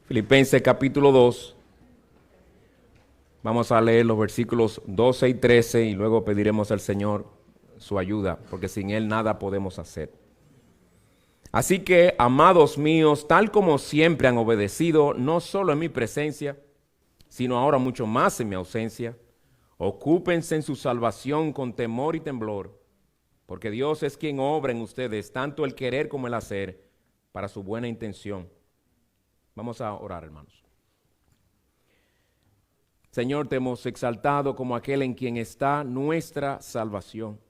Filipenses capítulo 2, vamos a leer los versículos 12 y 13 y luego pediremos al Señor su ayuda, porque sin Él nada podemos hacer. Así que, amados míos, tal como siempre han obedecido, no solo en mi presencia, sino ahora mucho más en mi ausencia, ocúpense en su salvación con temor y temblor, porque Dios es quien obra en ustedes, tanto el querer como el hacer, para su buena intención. Vamos a orar, hermanos. Señor, te hemos exaltado como aquel en quien está nuestra salvación.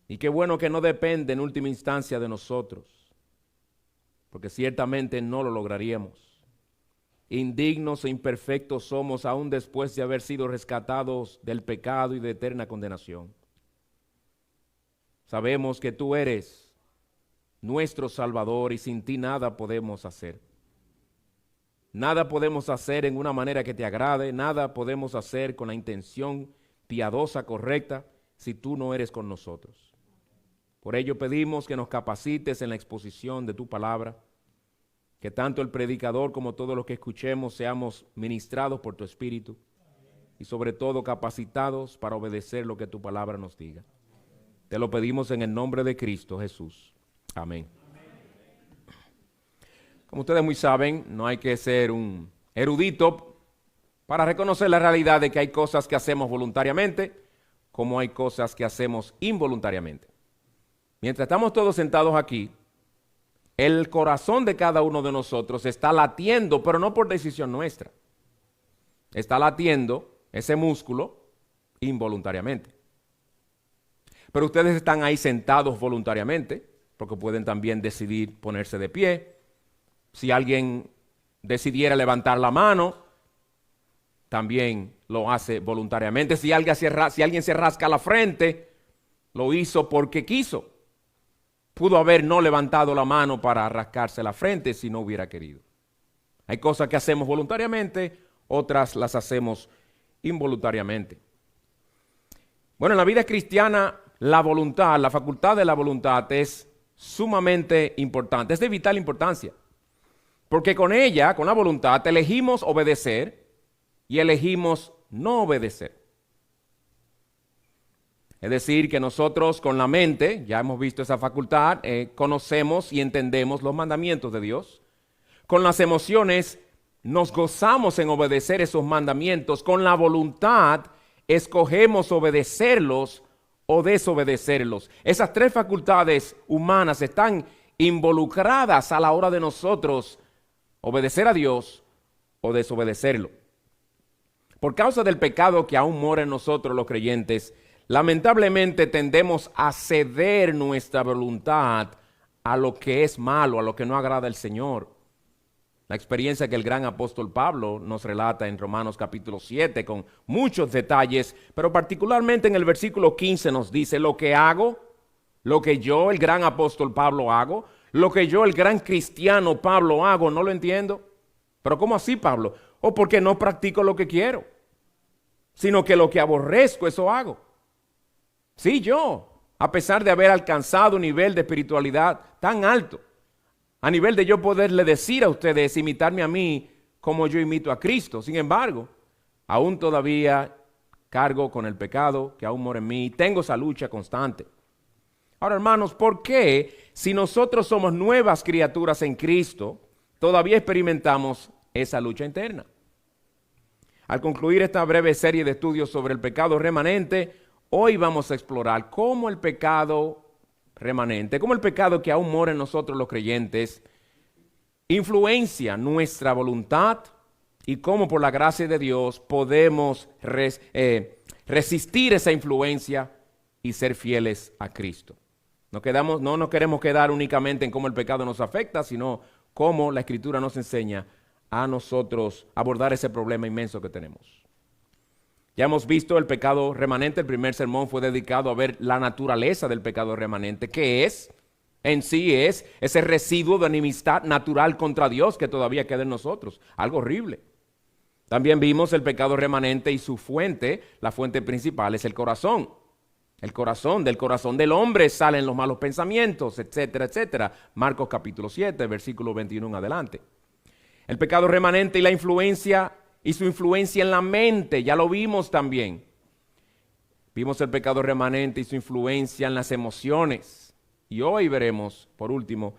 Y qué bueno que no depende en última instancia de nosotros, porque ciertamente no lo lograríamos. Indignos e imperfectos somos aún después de haber sido rescatados del pecado y de eterna condenación. Sabemos que tú eres nuestro Salvador y sin ti nada podemos hacer. Nada podemos hacer en una manera que te agrade, nada podemos hacer con la intención piadosa, correcta, si tú no eres con nosotros. Por ello pedimos que nos capacites en la exposición de tu palabra, que tanto el predicador como todos los que escuchemos seamos ministrados por tu Espíritu y sobre todo capacitados para obedecer lo que tu palabra nos diga. Te lo pedimos en el nombre de Cristo Jesús. Amén. Como ustedes muy saben, no hay que ser un erudito para reconocer la realidad de que hay cosas que hacemos voluntariamente, como hay cosas que hacemos involuntariamente. Mientras estamos todos sentados aquí, el corazón de cada uno de nosotros está latiendo, pero no por decisión nuestra. Está latiendo ese músculo involuntariamente. Pero ustedes están ahí sentados voluntariamente, porque pueden también decidir ponerse de pie. Si alguien decidiera levantar la mano, también lo hace voluntariamente. Si alguien se rasca la frente, lo hizo porque quiso. Pudo haber no levantado la mano para rascarse la frente si no hubiera querido. Hay cosas que hacemos voluntariamente, otras las hacemos involuntariamente. Bueno, en la vida cristiana, la voluntad, la facultad de la voluntad es sumamente importante, es de vital importancia. Porque con ella, con la voluntad, elegimos obedecer y elegimos no obedecer. Es decir, que nosotros con la mente, ya hemos visto esa facultad, conocemos y entendemos los mandamientos de Dios. Con las emociones nos gozamos en obedecer esos mandamientos. Con la voluntad escogemos obedecerlos o desobedecerlos. Esas tres facultades humanas están involucradas a la hora de nosotros obedecer a Dios o desobedecerlo. Por causa del pecado que aún mora en nosotros los creyentes, lamentablemente tendemos a ceder nuestra voluntad a lo que es malo, a lo que no agrada al Señor. La experiencia que el gran apóstol Pablo nos relata en Romanos capítulo 7 con muchos detalles, pero particularmente en el versículo 15 nos dice: lo que hago, lo que yo, el gran apóstol Pablo, hago, lo que yo, el gran cristiano Pablo, hago, no lo entiendo. ¿Pero cómo así, Pablo? O porque no practico lo que quiero, sino que lo que aborrezco, eso hago. Sí, yo, a pesar de haber alcanzado un nivel de espiritualidad tan alto, a nivel de yo poderle decir a ustedes, imitarme a mí como yo imito a Cristo. Sin embargo, aún todavía cargo con el pecado que aún mora en mí y tengo esa lucha constante. Ahora, hermanos, ¿por qué si nosotros somos nuevas criaturas en Cristo, todavía experimentamos esa lucha interna? Al concluir esta breve serie de estudios sobre el pecado remanente, hoy vamos a explorar cómo el pecado remanente, cómo el pecado que aún mora en nosotros los creyentes, influencia nuestra voluntad y cómo por la gracia de Dios podemos resistir esa influencia y ser fieles a Cristo. No nos queremos quedar únicamente en cómo el pecado nos afecta, sino cómo la Escritura nos enseña a nosotros abordar ese problema inmenso que tenemos. Ya hemos visto el pecado remanente. El primer sermón fue dedicado a ver la naturaleza del pecado remanente, que es, en sí es ese residuo de enemistad natural contra Dios que todavía queda en nosotros, algo horrible. También vimos el pecado remanente y su fuente, la fuente principal es el corazón. El corazón, del corazón del hombre salen los malos pensamientos, etcétera, etcétera. Marcos capítulo 7, versículo 21 en adelante. El pecado remanente y la influencia y su influencia en la mente, ya lo vimos también. Vimos el pecado remanente y su influencia en las emociones. Y hoy veremos, por último,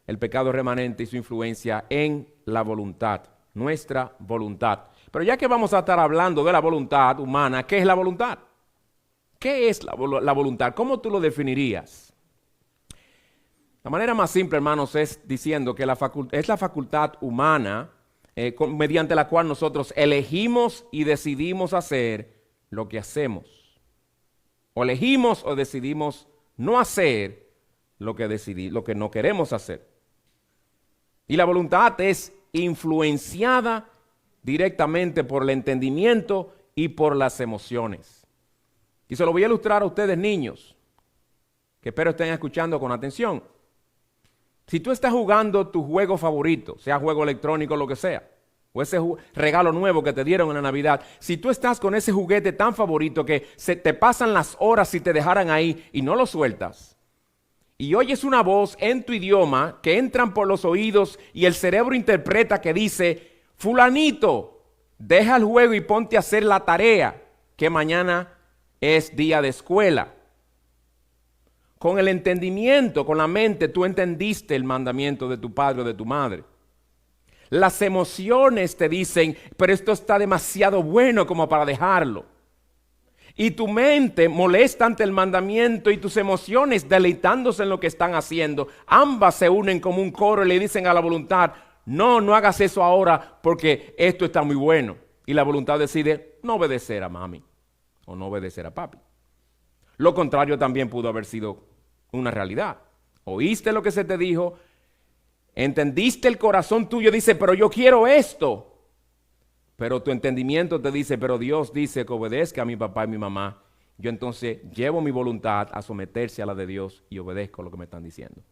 el pecado remanente y su influencia en la voluntad, nuestra voluntad. Pero ya que vamos a estar hablando de la voluntad humana, ¿qué es la voluntad? ¿Qué es la voluntad? ¿Cómo tú lo definirías? La manera más simple, hermanos, es diciendo que es la facultad humana mediante la cual nosotros elegimos y decidimos hacer lo que hacemos. O elegimos o decidimos no hacer lo que no queremos hacer. Y la voluntad es influenciada directamente por el entendimiento y por las emociones. Y se lo voy a ilustrar a ustedes, niños, que espero estén escuchando con atención. Si tú estás jugando tu juego favorito, sea juego electrónico o lo que sea, o ese regalo nuevo que te dieron en la Navidad, si tú estás con ese juguete tan favorito que se te pasan las horas si te dejaran ahí y no lo sueltas, y oyes una voz en tu idioma que entran por los oídos y el cerebro interpreta que dice, fulanito, deja el juego y ponte a hacer la tarea, que mañana es día de escuela. Con el entendimiento, con la mente, tú entendiste el mandamiento de tu padre o de tu madre. Las emociones te dicen, pero esto está demasiado bueno como para dejarlo. Y tu mente molesta ante el mandamiento y tus emociones deleitándose en lo que están haciendo. Ambas se unen como un coro y le dicen a la voluntad, no hagas eso ahora porque esto está muy bueno. Y la voluntad decide no obedecer a mami o no obedecer a papi. Lo contrario también pudo haber sido una realidad. Oíste lo que se te dijo, entendiste el corazón tuyo, dice, pero yo quiero esto. Pero tu entendimiento te dice, pero Dios dice que obedezca a mi papá y mi mamá. Yo entonces llevo mi voluntad a someterse a la de Dios y obedezco lo que me están diciendo.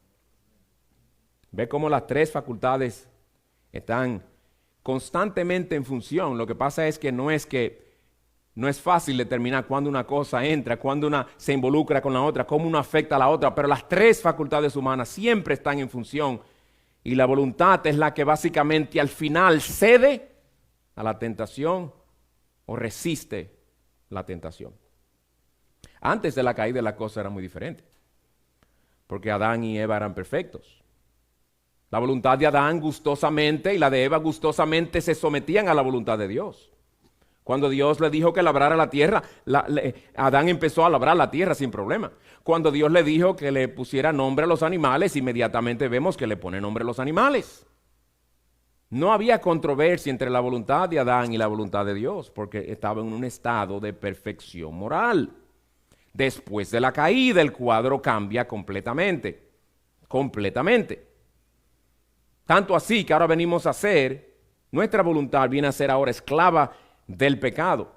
Ve cómo las tres facultades están constantemente en función. Lo que pasa es que no es fácil determinar cuándo una cosa entra, cuándo una se involucra con la otra, cómo una afecta a la otra, pero las tres facultades humanas siempre están en función y la voluntad es la que básicamente al final cede a la tentación o resiste la tentación. Antes de la caída la cosa era muy diferente, porque Adán y Eva eran perfectos. La voluntad de Adán gustosamente y la de Eva gustosamente se sometían a la voluntad de Dios. Cuando Dios le dijo que labrara la tierra, Adán empezó a labrar la tierra sin problema. Cuando Dios le dijo que le pusiera nombre a los animales, inmediatamente vemos que le pone nombre a los animales. No había controversia entre la voluntad de Adán y la voluntad de Dios, porque estaba en un estado de perfección moral. Después de la caída, el cuadro cambia completamente. Completamente. Tanto así que ahora venimos a ser, nuestra voluntad viene a ser ahora esclava del pecado.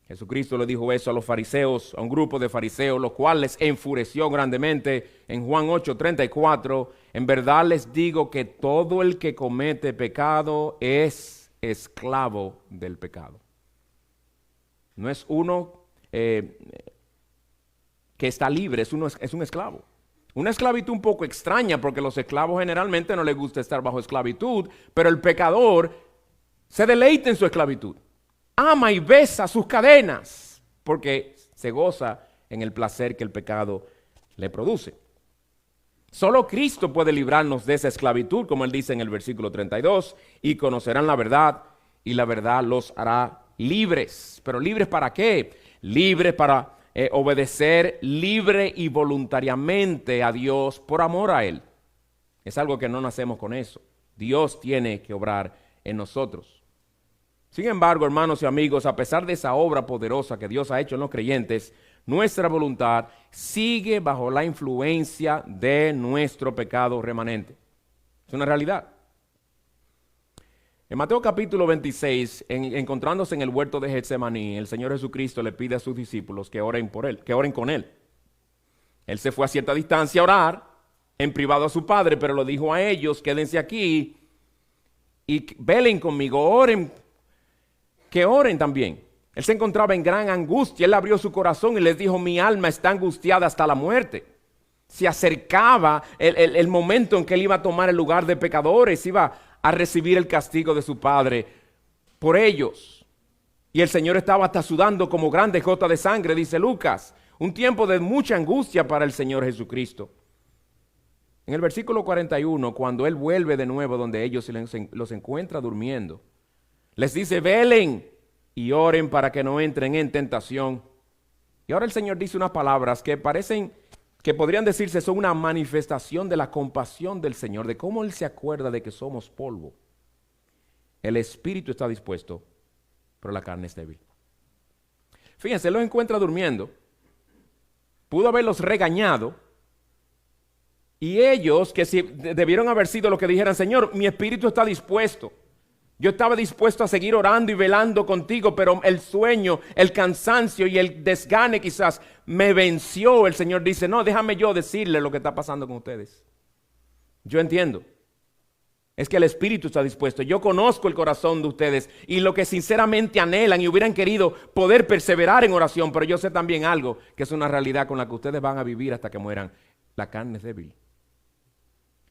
Jesucristo le dijo eso a los fariseos, a un grupo de fariseos, los cuales enfureció grandemente en Juan 8:34. En verdad les digo que todo el que comete pecado es esclavo del pecado. No es uno que está libre, es un esclavo. Una esclavitud un poco extraña porque los esclavos generalmente no les gusta estar bajo esclavitud, pero el pecador se deleita en su esclavitud. Ama y besa sus cadenas porque se goza en el placer que el pecado le produce. Solo Cristo puede librarnos de esa esclavitud, como él dice en el versículo 32, y conocerán la verdad y la verdad los hará libres. ¿Pero libres para qué? Libres para obedecer libre y voluntariamente a Dios por amor a Él. Es algo que no nacemos con eso. Dios tiene que obrar en nosotros. Sin embargo, hermanos y amigos, a pesar de esa obra poderosa que Dios ha hecho en los creyentes, nuestra voluntad sigue bajo la influencia de nuestro pecado remanente. Es una realidad. En Mateo capítulo 26, encontrándose en el huerto de Getsemaní, el Señor Jesucristo le pide a sus discípulos que oren por Él, que oren con Él. Él se fue a cierta distancia a orar, en privado a su Padre, pero lo dijo a ellos, quédense aquí y velen conmigo, oren que oren también. Él se encontraba en gran angustia. Él abrió su corazón y les dijo, mi alma está angustiada hasta la muerte. Se acercaba el momento en que él iba a tomar el lugar de pecadores, iba a recibir el castigo de su Padre por ellos. Y el Señor estaba hasta sudando como grandes gotas de sangre, dice Lucas. Un tiempo de mucha angustia para el Señor Jesucristo. En el versículo 41, cuando Él vuelve de nuevo donde ellos los encuentra durmiendo, les dice, velen y oren para que no entren en tentación. Y ahora el Señor dice unas palabras que parecen, que podrían decirse son una manifestación de la compasión del Señor, de cómo Él se acuerda de que somos polvo. El espíritu está dispuesto, pero la carne es débil. Fíjense, Él los encuentra durmiendo. Pudo haberlos regañado. Y ellos, que si debieron haber sido los que dijeran, Señor, mi espíritu está dispuesto. Yo estaba dispuesto a seguir orando y velando contigo, pero el sueño, el cansancio y el desgane quizás me venció. El Señor dice, no, déjame yo decirle lo que está pasando con ustedes. Yo entiendo. Es que el espíritu está dispuesto. Yo conozco el corazón de ustedes y lo que sinceramente anhelan y hubieran querido poder perseverar en oración, pero yo sé también algo que es una realidad con la que ustedes van a vivir hasta que mueran. La carne es débil.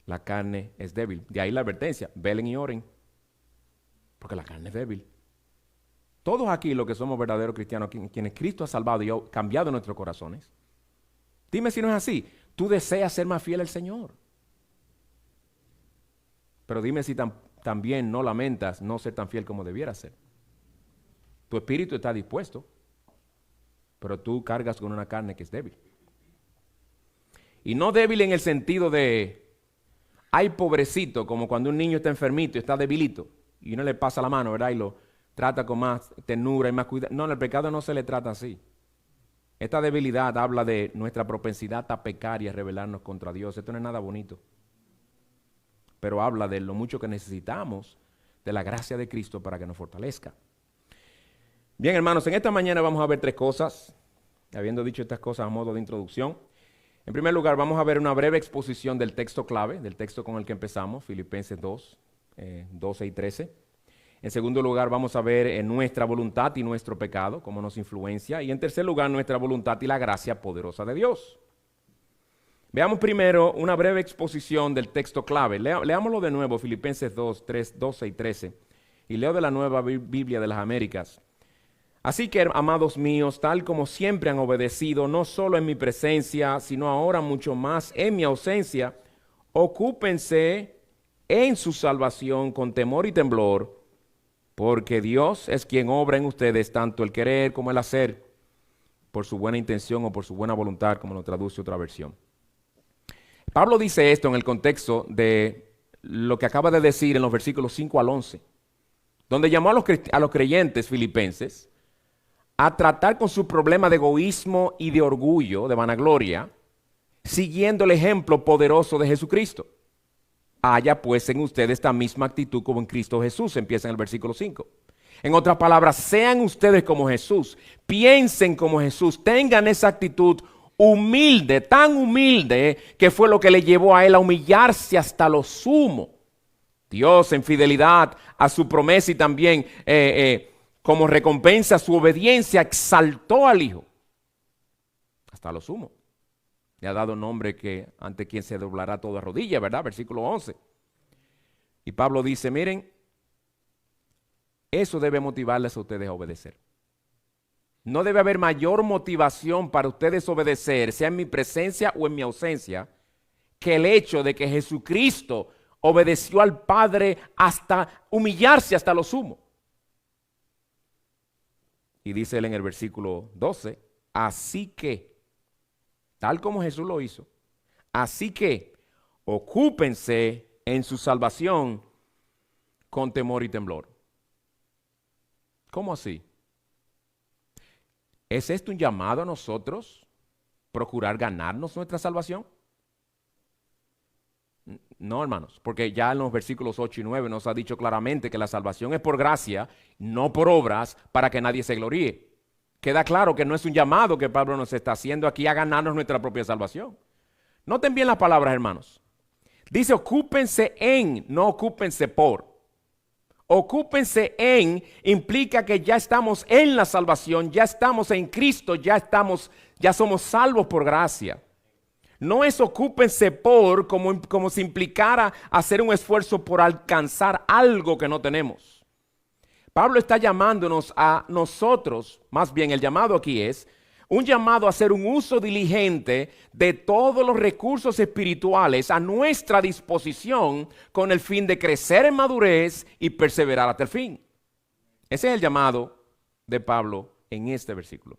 La carne es débil. De ahí la advertencia, velen y oren, porque la carne es débil. Todos aquí los que somos verdaderos cristianos, quienes Cristo ha salvado y ha cambiado nuestros corazones, dime si no es así, tú deseas ser más fiel al Señor. Pero dime si también no lamentas no ser tan fiel como debieras ser. Tu espíritu está dispuesto, pero tú cargas con una carne que es débil. Y no débil en el sentido de, ay pobrecito, como cuando un niño está enfermito y está debilito, y uno le pasa la mano, ¿verdad? Y lo trata con más ternura y más cuidado. No, en el pecado no se le trata así. Esta debilidad habla de nuestra propensidad a pecar y a rebelarnos contra Dios. Esto no es nada bonito. Pero habla de lo mucho que necesitamos de la gracia de Cristo para que nos fortalezca. Bien, hermanos, en esta mañana vamos a ver tres cosas, habiendo dicho estas cosas a modo de introducción. En primer lugar, vamos a ver una breve exposición del texto clave, del texto con el que empezamos, Filipenses 2, 12 y 13. En segundo lugar, vamos a ver nuestra voluntad y nuestro pecado, cómo nos influencia. Y en tercer lugar, nuestra voluntad y la gracia poderosa de Dios. Veamos primero una breve exposición del texto clave. Leámoslo de nuevo, Filipenses 2, 12 y 13. Y leo de la Nueva Biblia de las Américas. Así que, amados míos, tal como siempre han obedecido, no solo en mi presencia, sino ahora mucho más en mi ausencia, ocúpense en su salvación con temor y temblor, porque Dios es quien obra en ustedes tanto el querer como el hacer, por su buena intención o por su buena voluntad, como lo traduce otra versión. Pablo dice esto en el contexto de lo que acaba de decir en los versículos 5 al 11, donde llamó a los creyentes filipenses a tratar con su problema de egoísmo y de orgullo, de vanagloria, siguiendo el ejemplo poderoso de Jesucristo. Haya pues en ustedes esta misma actitud como en Cristo Jesús, empieza en el versículo 5. En otras palabras, sean ustedes como Jesús, piensen como Jesús, tengan esa actitud humilde, tan humilde, que fue lo que le llevó a él a humillarse hasta lo sumo. Dios, en fidelidad a su promesa y también como recompensa a su obediencia, exaltó al Hijo hasta lo sumo. Le ha dado nombre que ante quien se doblará toda rodilla, ¿verdad? Versículo 11. Y Pablo dice, miren, eso debe motivarles a ustedes a obedecer. No debe haber mayor motivación para ustedes obedecer, sea en mi presencia o en mi ausencia, que el hecho de que Jesucristo obedeció al Padre hasta humillarse hasta lo sumo. Y dice él en el versículo 12, así que, tal como Jesús lo hizo, así que ocúpense en su salvación con temor y temblor. ¿Cómo así? ¿Es esto un llamado a nosotros procurar ganarnos nuestra salvación? No, hermanos, porque ya en los versículos 8 y 9 nos ha dicho claramente que la salvación es por gracia, no por obras, para que nadie se gloríe. Queda claro que no es un llamado que Pablo nos está haciendo aquí a ganarnos nuestra propia salvación. Noten bien las palabras, hermanos. Dice ocúpense en, no ocúpense por. Ocúpense en implica que ya estamos en la salvación, ya estamos en Cristo, ya somos salvos por gracia. No es ocúpense por como si implicara hacer un esfuerzo por alcanzar algo que no tenemos. Pablo está llamándonos a nosotros, más bien el llamado aquí es un llamado a hacer un uso diligente de todos los recursos espirituales a nuestra disposición con el fin de crecer en madurez y perseverar hasta el fin. Ese es el llamado de Pablo en este versículo.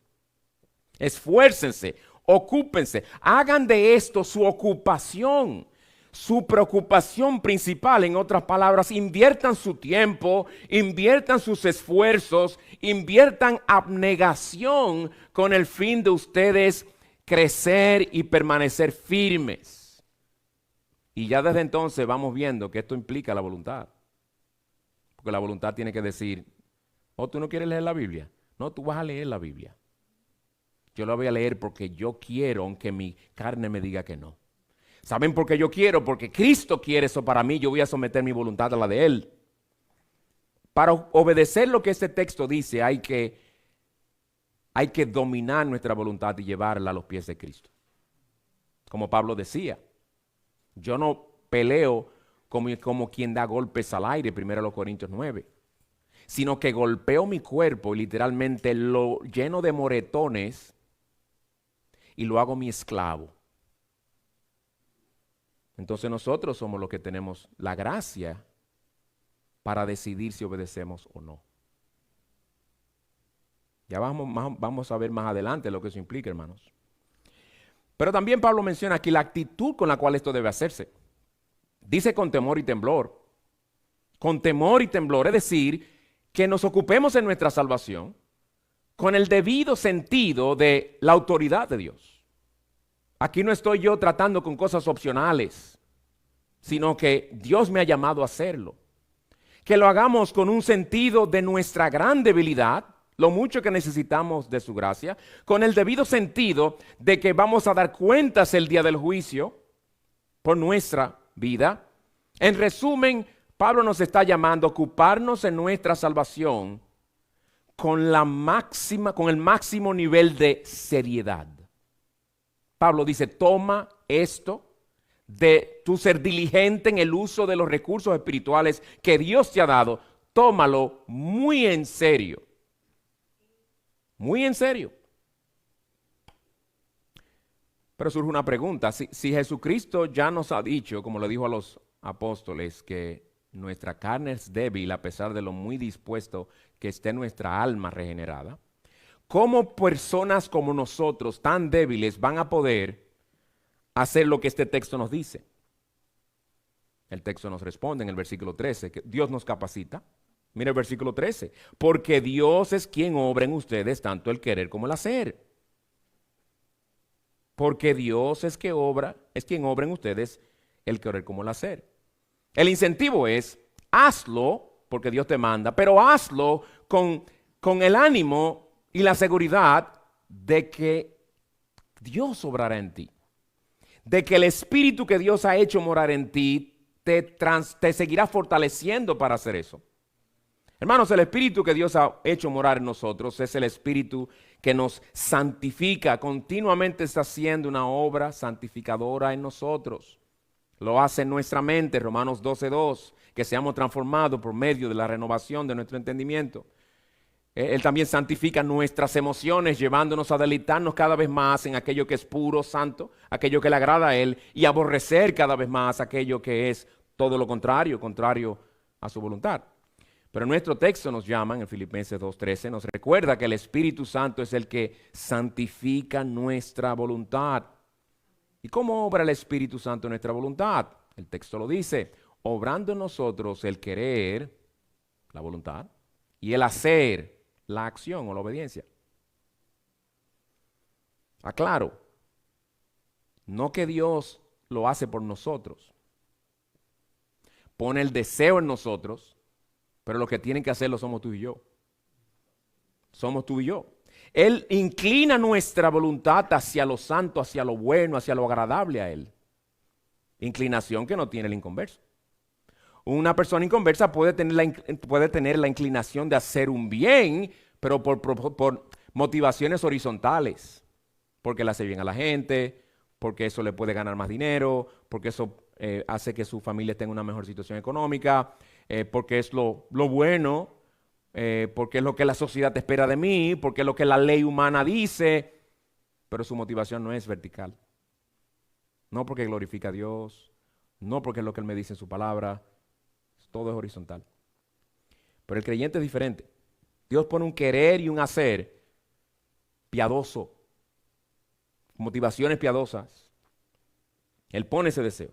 Esfuércense, ocúpense, hagan de esto su ocupación, su preocupación principal. En otras palabras, inviertan su tiempo, inviertan sus esfuerzos, inviertan abnegación con el fin de ustedes crecer y permanecer firmes. Y ya desde entonces vamos viendo que esto implica la voluntad. Porque la voluntad tiene que decir, oh, ¿tú no quieres leer la Biblia? No, tú vas a leer la Biblia. Yo la voy a leer porque yo quiero, aunque mi carne me diga que no. ¿Saben por qué yo quiero? Porque Cristo quiere eso para mí. Yo voy a someter mi voluntad a la de Él. Para obedecer lo que este texto dice, hay que dominar nuestra voluntad y llevarla a los pies de Cristo. Como Pablo decía, yo no peleo como quien da golpes al aire, 1 Corintios 9, sino que golpeo mi cuerpo y literalmente lo lleno de moretones y lo hago mi esclavo. Entonces nosotros somos los que tenemos la gracia para decidir si obedecemos o no. Ya vamos a ver más adelante lo que eso implica, hermanos. Pero también Pablo menciona aquí la actitud con la cual esto debe hacerse. Dice con temor y temblor. Con temor y temblor, es decir, que nos ocupemos en nuestra salvación con el debido sentido de la autoridad de Dios. Aquí no estoy yo tratando con cosas opcionales, sino que Dios me ha llamado a hacerlo. Que lo hagamos con un sentido de nuestra gran debilidad, lo mucho que necesitamos de su gracia, con el debido sentido de que vamos a dar cuentas el día del juicio por nuestra vida. En resumen, Pablo nos está llamando a ocuparnos en nuestra salvación con el máximo nivel de seriedad. Pablo dice, toma esto de tu ser diligente en el uso de los recursos espirituales que Dios te ha dado. Tómalo muy en serio. Muy en serio. Pero surge una pregunta. Si Jesucristo ya nos ha dicho, como le dijo a los apóstoles, que nuestra carne es débil a pesar de lo muy dispuesto que esté nuestra alma regenerada, ¿cómo personas como nosotros, tan débiles, van a poder hacer lo que este texto nos dice? El texto nos responde en el versículo 13, que Dios nos capacita. Mira el versículo 13. Porque Dios es quien obra en ustedes tanto el querer como el hacer. Porque Dios es quien obra en ustedes el querer como el hacer. El incentivo es, hazlo, porque Dios te manda, pero hazlo con el ánimo y la seguridad de que Dios obrará en ti. De que el Espíritu que Dios ha hecho morar en ti te seguirá fortaleciendo para hacer eso. Hermanos, el Espíritu que Dios ha hecho morar en nosotros es el Espíritu que nos santifica. Continuamente está haciendo una obra santificadora en nosotros. Lo hace en nuestra mente, Romanos 12:2, que seamos transformados por medio de la renovación de nuestro entendimiento. Él también santifica nuestras emociones, llevándonos a deleitarnos cada vez más en aquello que es puro, santo, aquello que le agrada a Él, y aborrecer cada vez más aquello que es todo lo contrario, contrario a su voluntad. Pero nuestro texto nos llama, en Filipenses 2:13, nos recuerda que el Espíritu Santo es el que santifica nuestra voluntad. ¿Y cómo obra el Espíritu Santo en nuestra voluntad? El texto lo dice, obrando en nosotros el querer, la voluntad, y el hacer, la acción o la obediencia. Aclaro, no que Dios lo hace por nosotros. Pone el deseo en nosotros, pero los que tienen que hacerlo somos tú y yo. Somos tú y yo. Él inclina nuestra voluntad hacia lo santo, hacia lo bueno, hacia lo agradable a Él. Inclinación que no tiene el inconverso. Una persona inconversa puede tener la inclinación de hacer un bien, pero por motivaciones horizontales. Porque le hace bien a la gente, porque eso le puede ganar más dinero, porque eso hace que su familia tenga una mejor situación económica, porque es lo bueno, porque es lo que la sociedad espera de mí, porque es lo que la ley humana dice, pero su motivación no es vertical. No porque glorifica a Dios, no porque es lo que Él me dice en su palabra, todo es horizontal. Pero el creyente es diferente. Dios pone un querer y un hacer piadoso, motivaciones piadosas. Él pone ese deseo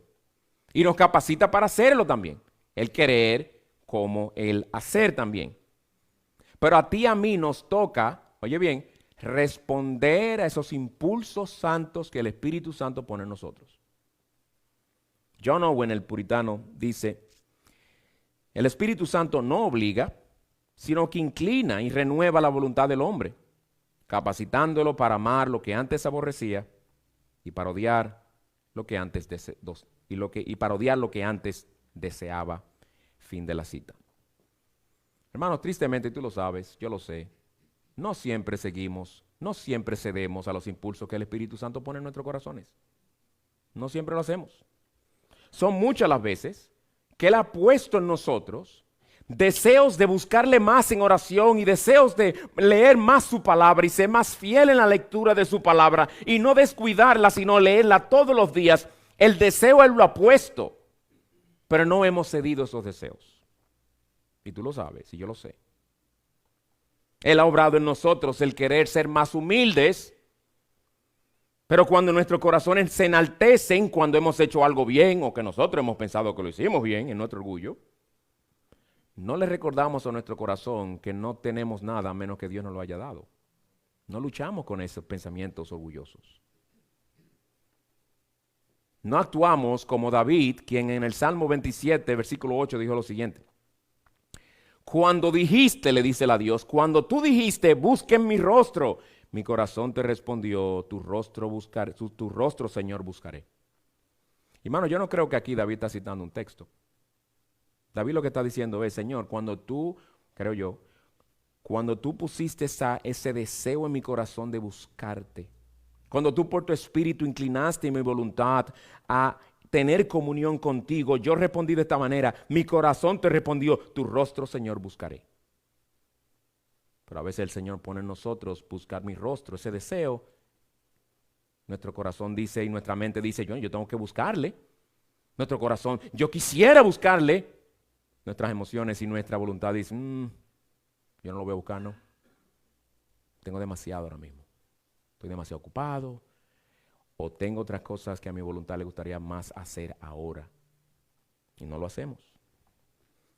y nos capacita para hacerlo también. El querer como el hacer también. Pero a ti y a mí nos toca, oye bien, responder a esos impulsos santos que el Espíritu Santo pone en nosotros. John Owen, el puritano, dice: el Espíritu Santo no obliga, sino que inclina y renueva la voluntad del hombre, capacitándolo para amar lo que antes aborrecía y para odiar lo que antes deseaba. Fin de la cita. Hermanos, tristemente tú lo sabes, yo lo sé, no siempre cedemos a los impulsos que el Espíritu Santo pone en nuestros corazones. No siempre lo hacemos. Son muchas las veces que Él ha puesto en nosotros deseos de buscarle más en oración y deseos de leer más su palabra y ser más fiel en la lectura de su palabra y no descuidarla, sino leerla todos los días. El deseo Él lo ha puesto, pero no hemos cedido esos deseos. Y tú lo sabes, y yo lo sé. Él ha obrado en nosotros el querer ser más humildes, pero cuando nuestros corazones se enaltecen, cuando hemos hecho algo bien o que nosotros hemos pensado que lo hicimos bien en nuestro orgullo, no le recordamos a nuestro corazón que no tenemos nada a menos que Dios nos lo haya dado. No luchamos con esos pensamientos orgullosos. No actuamos como David, quien en el Salmo 27, versículo 8, dijo lo siguiente: cuando dijiste, le dice a Dios, cuando tú dijiste, busquen mi rostro, mi corazón te respondió, tu rostro, Señor, buscaré. Hermano, yo no creo que aquí David está citando un texto. David lo que está diciendo es: Señor, cuando tú pusiste ese deseo en mi corazón de buscarte, cuando tú por tu espíritu inclinaste mi voluntad a tener comunión contigo, yo respondí de esta manera, mi corazón te respondió, tu rostro, Señor, buscaré. Pero a veces el Señor pone en nosotros buscar mi rostro, ese deseo. Nuestro corazón dice y nuestra mente dice, yo tengo que buscarle. Nuestro corazón, yo quisiera buscarle. Nuestras emociones y nuestra voluntad dicen, yo no lo voy a buscar, no. Tengo demasiado ahora mismo. Estoy demasiado ocupado. O tengo otras cosas que a mi voluntad le gustaría más hacer ahora. Y no lo hacemos.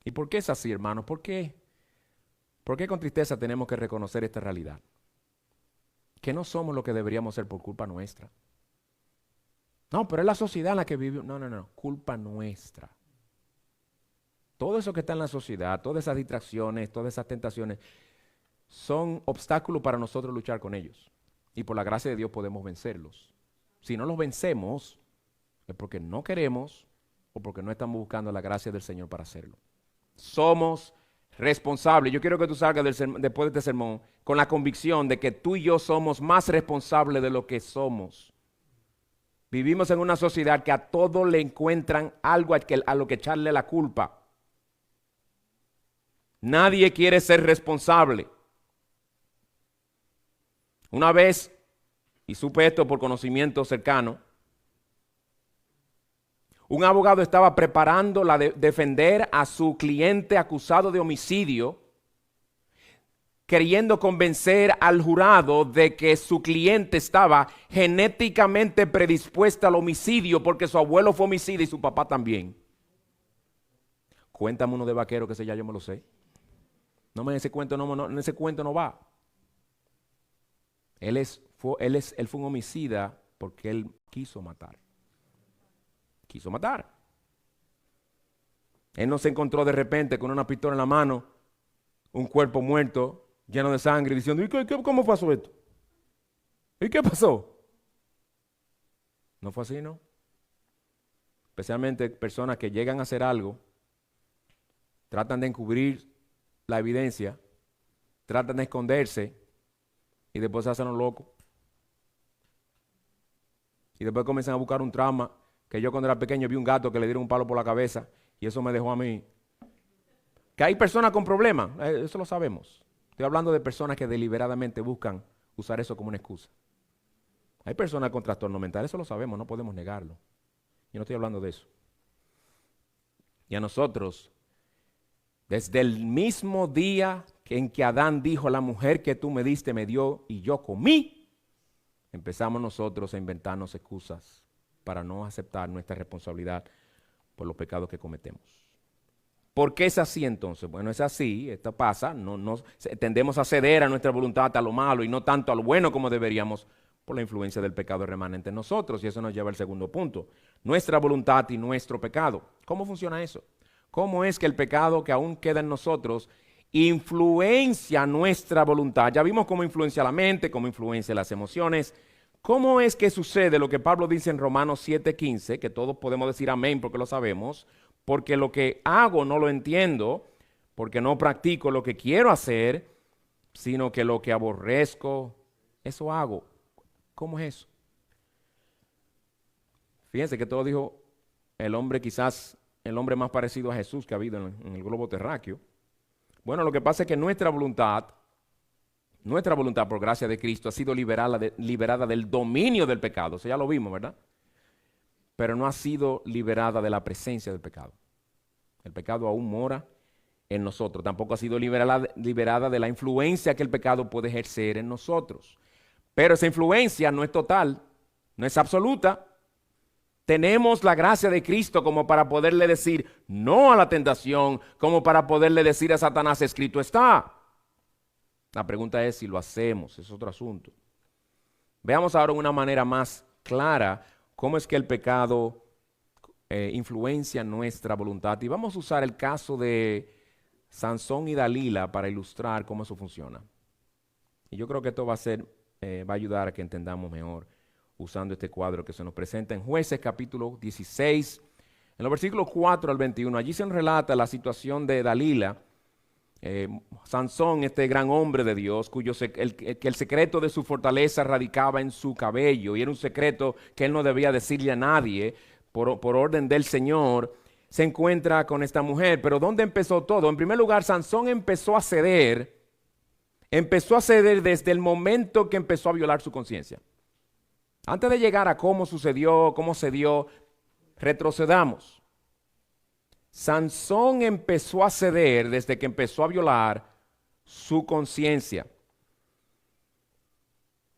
¿Y por qué es así, hermanos? ¿Por qué? ¿Por qué con tristeza tenemos que reconocer esta realidad? Que no somos lo que deberíamos ser por culpa nuestra. No, pero es la sociedad en la que vivimos. No. Culpa nuestra. Todo eso que está en la sociedad, todas esas distracciones, todas esas tentaciones, son obstáculos para nosotros luchar con ellos. Y por la gracia de Dios podemos vencerlos. Si no los vencemos, es porque no queremos o porque no estamos buscando la gracia del Señor para hacerlo. Somos responsables. Yo quiero que tú salgas después de este sermón con la convicción de que tú y yo somos más responsables de lo que somos. Vivimos en una sociedad que a todo le encuentran algo a lo que echarle la culpa. Nadie quiere ser responsable. Una vez, y supe esto por conocimiento cercano, un abogado estaba preparando defender a su cliente acusado de homicidio, queriendo convencer al jurado de que su cliente estaba genéticamente predispuesto al homicidio porque su abuelo fue homicida y su papá también. Cuéntame uno de vaquero que ese ya yo me lo sé. No, en ese cuento no va. Él fue un homicida porque él quiso matar. Quiso matar. Él no se encontró de repente con una pistola en la mano, un cuerpo muerto, lleno de sangre, diciendo, ¿cómo pasó esto? ¿Y qué pasó? No fue así, ¿no? Especialmente personas que llegan a hacer algo tratan de encubrir la evidencia, tratan de esconderse y después se hacen los locos. Y después comienzan a buscar un trauma, que yo cuando era pequeño vi un gato que le dieron un palo por la cabeza y eso me dejó a mí. Que hay personas con problemas, eso lo sabemos. Estoy hablando de personas que deliberadamente buscan usar eso como una excusa. Hay personas con trastorno mental, eso lo sabemos, no podemos negarlo. Yo no estoy hablando de eso. Y a nosotros, desde el mismo día en que Adán dijo, la mujer que tú me diste me dio y yo comí, empezamos nosotros a inventarnos excusas para no aceptar nuestra responsabilidad por los pecados que cometemos. ¿Por qué es así entonces? Bueno, es así, esto pasa, tendemos a ceder a nuestra voluntad a lo malo y no tanto a lo bueno como deberíamos por la influencia del pecado remanente en nosotros. Y eso nos lleva al segundo punto, nuestra voluntad y nuestro pecado. ¿Cómo funciona eso? ¿Cómo es que el pecado que aún queda en nosotros influencia nuestra voluntad? Ya vimos cómo influencia la mente, cómo influencia las emociones. ¿Cómo es que sucede lo que Pablo dice en Romanos 7:15, que todos podemos decir amén porque lo sabemos? Porque lo que hago no lo entiendo, porque no practico lo que quiero hacer, sino que lo que aborrezco, eso hago. ¿Cómo es eso? Fíjense que todo dijo el hombre, quizás el hombre más parecido a Jesús que ha habido en el globo terráqueo. Bueno, lo que pasa es que nuestra voluntad por gracia de Cristo ha sido liberada del dominio del pecado. Eso ya lo vimos, ¿verdad? Pero no ha sido liberada de la presencia del pecado. El pecado aún mora en nosotros. Tampoco ha sido liberada de la influencia que el pecado puede ejercer en nosotros. Pero esa influencia no es total, no es absoluta. Tenemos la gracia de Cristo como para poderle decir no a la tentación, como para poderle decir a Satanás, escrito está. La pregunta es si lo hacemos, es otro asunto. Veamos ahora de una manera más clara cómo es que el pecado influencia nuestra voluntad. Y vamos a usar el caso de Sansón y Dalila para ilustrar cómo eso funciona. Y yo creo que esto va a ayudar a que entendamos mejor usando este cuadro que se nos presenta en Jueces capítulo 16, en los versículos 4 al 21. Allí se nos relata la situación de Dalila. Sansón, este gran hombre de Dios, que el secreto de su fortaleza radicaba en su cabello, y era un secreto que él no debía decirle a nadie, por orden del Señor, se encuentra con esta mujer. Pero ¿dónde empezó todo? En primer lugar, Sansón empezó a ceder desde el momento que empezó a violar su conciencia. Antes de llegar a cómo sucedió, cómo se dio, retrocedamos. Sansón empezó a ceder desde que empezó a violar su conciencia.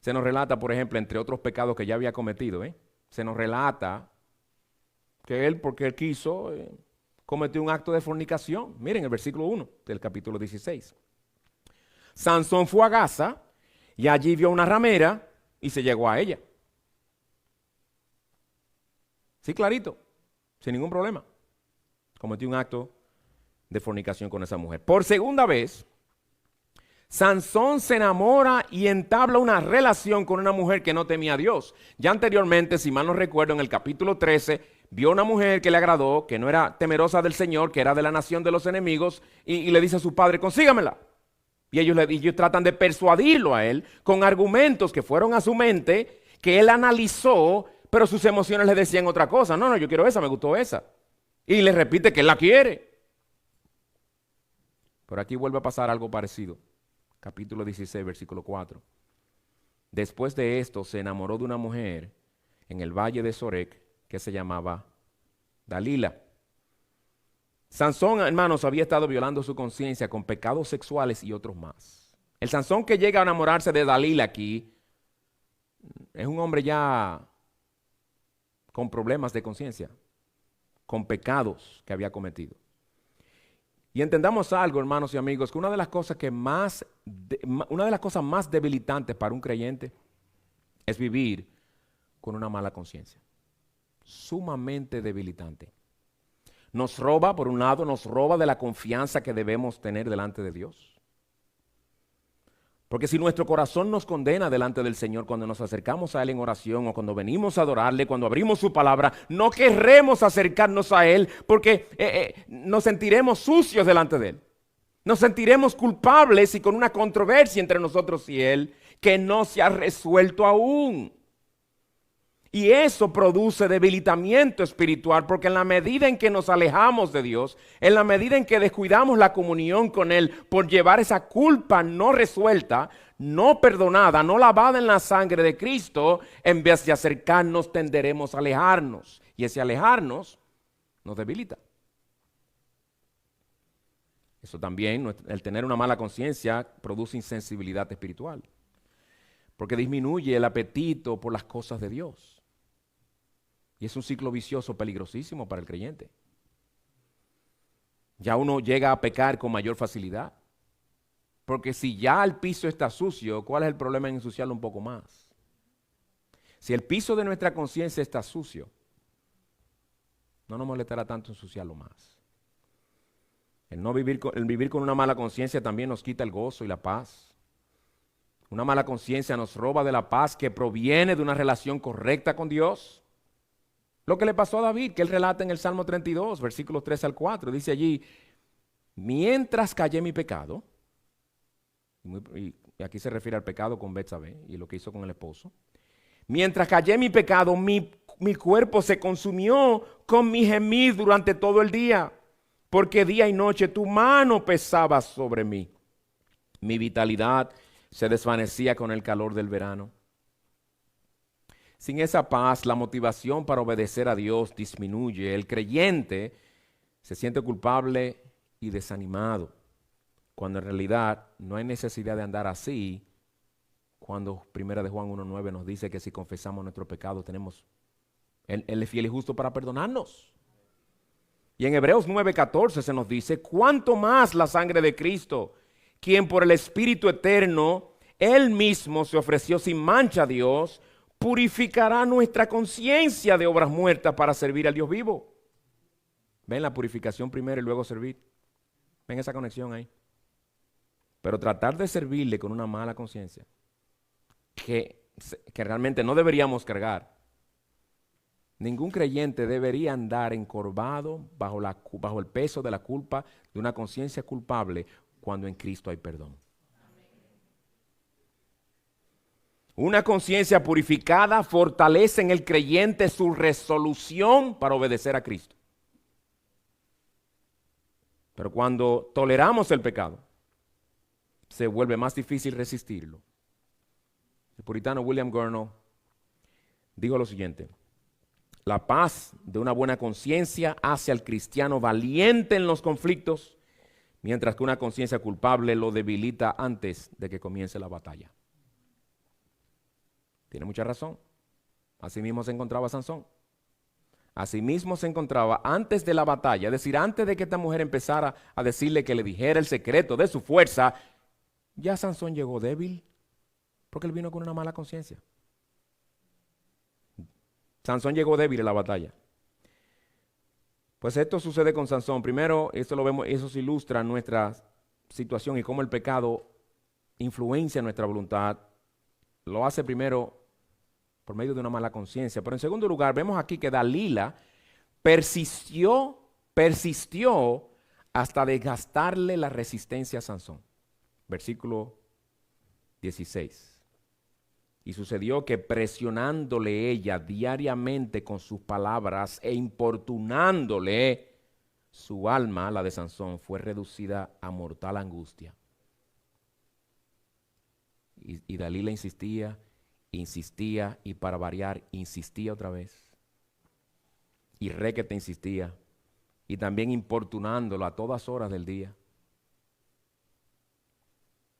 Se nos relata, por ejemplo, entre otros pecados que ya había cometido, se nos relata que él, porque él quiso, cometió un acto de fornicación. Miren el versículo 1 del capítulo 16. Sansón fue a Gaza y allí vio una ramera y se llegó a ella. Sí, clarito, sin ningún problema. Cometió un acto de fornicación con esa mujer. Por segunda vez, Sansón se enamora y entabla una relación con una mujer que no temía a Dios. Ya anteriormente, si mal no recuerdo, en el capítulo 13, vio una mujer que le agradó, que no era temerosa del Señor, que era de la nación de los enemigos, y le dice a su padre, consígamela. Y ellos tratan de persuadirlo a él con argumentos que fueron a su mente, que él analizó, pero sus emociones le decían otra cosa. No, yo quiero esa, me gustó esa. Y le repite que él la quiere. Pero aquí vuelve a pasar algo parecido. Capítulo 16, versículo 4. Después de esto se enamoró de una mujer en el valle de Sorek que se llamaba Dalila. Sansón, hermanos, había estado violando su conciencia con pecados sexuales y otros más. El Sansón que llega a enamorarse de Dalila aquí es un hombre ya con problemas de conciencia, con pecados que había cometido. Y entendamos algo, hermanos y amigos, que una de las cosas más debilitantes para un creyente es vivir con una mala conciencia. Sumamente debilitante. Nos roba, por un lado, nos roba de la confianza que debemos tener delante de Dios. Porque si nuestro corazón nos condena delante del Señor cuando nos acercamos a Él en oración o cuando venimos a adorarle, cuando abrimos su palabra, no querremos acercarnos a Él porque nos sentiremos sucios delante de Él. Nos sentiremos culpables y con una controversia entre nosotros y Él que no se ha resuelto aún. Y eso produce debilitamiento espiritual, porque en la medida en que nos alejamos de Dios, en la medida en que descuidamos la comunión con Él por llevar esa culpa no resuelta, no perdonada, no lavada en la sangre de Cristo, en vez de acercarnos tenderemos a alejarnos. Y ese alejarnos nos debilita. Eso también, el tener una mala conciencia produce insensibilidad espiritual, porque disminuye el apetito por las cosas de Dios. Y es un ciclo vicioso peligrosísimo para el creyente. Ya uno llega a pecar con mayor facilidad. Porque si ya el piso está sucio, ¿cuál es el problema en ensuciarlo un poco más? Si el piso de nuestra conciencia está sucio, no nos molestará tanto ensuciarlo más. El vivir con una mala conciencia también nos quita el gozo y la paz. Una mala conciencia nos roba de la paz que proviene de una relación correcta con Dios. Lo que le pasó a David, que él relata en el Salmo 32, versículos 3 al 4, dice allí, mientras callé mi pecado, y aquí se refiere al pecado con Betsabé y lo que hizo con el esposo, mientras callé mi pecado, mi cuerpo se consumió con mi gemir durante todo el día, porque día y noche tu mano pesaba sobre mí. Mi vitalidad se desvanecía con el calor del verano. Sin esa paz, la motivación para obedecer a Dios disminuye. El creyente se siente culpable y desanimado, cuando en realidad no hay necesidad de andar así, cuando 1 de Juan 1:9 nos dice que si confesamos nuestro pecado, Él es fiel y justo para perdonarnos. Y en Hebreos 9:14 se nos dice, cuánto más la sangre de Cristo, quien por el Espíritu eterno, Él mismo se ofreció sin mancha a Dios, purificará nuestra conciencia de obras muertas para servir al Dios vivo. ¿Ven la purificación primero y luego servir? ¿Ven esa conexión ahí? Pero tratar de servirle con una mala conciencia, que realmente no deberíamos cargar. Ningún creyente debería andar encorvado bajo el peso de la culpa de una conciencia culpable cuando en Cristo hay perdón. Una conciencia purificada fortalece en el creyente su resolución para obedecer a Cristo. Pero cuando toleramos el pecado, se vuelve más difícil resistirlo. El puritano William Gurnall dijo lo siguiente: la paz de una buena conciencia hace al cristiano valiente en los conflictos, mientras que una conciencia culpable lo debilita antes de que comience la batalla. Tiene mucha razón. Así mismo se encontraba Sansón. Así mismo se encontraba antes de la batalla, es decir, antes de que esta mujer empezara a decirle que le dijera el secreto de su fuerza, ya Sansón llegó débil, porque él vino con una mala conciencia. Sansón llegó débil en la batalla. Pues esto sucede con Sansón. Primero, esto lo vemos, eso se ilustra nuestra situación y cómo el pecado influencia nuestra voluntad. Lo hace primero por medio de una mala conciencia. Pero en segundo lugar, vemos aquí que Dalila persistió hasta desgastarle la resistencia a Sansón. Versículo 16. Y sucedió que presionándole ella diariamente con sus palabras e importunándole, su alma, la de Sansón, fue reducida a mortal angustia. Y Dalila insistía y para variar insistía otra vez. Y requete insistía y también importunándolo a todas horas del día.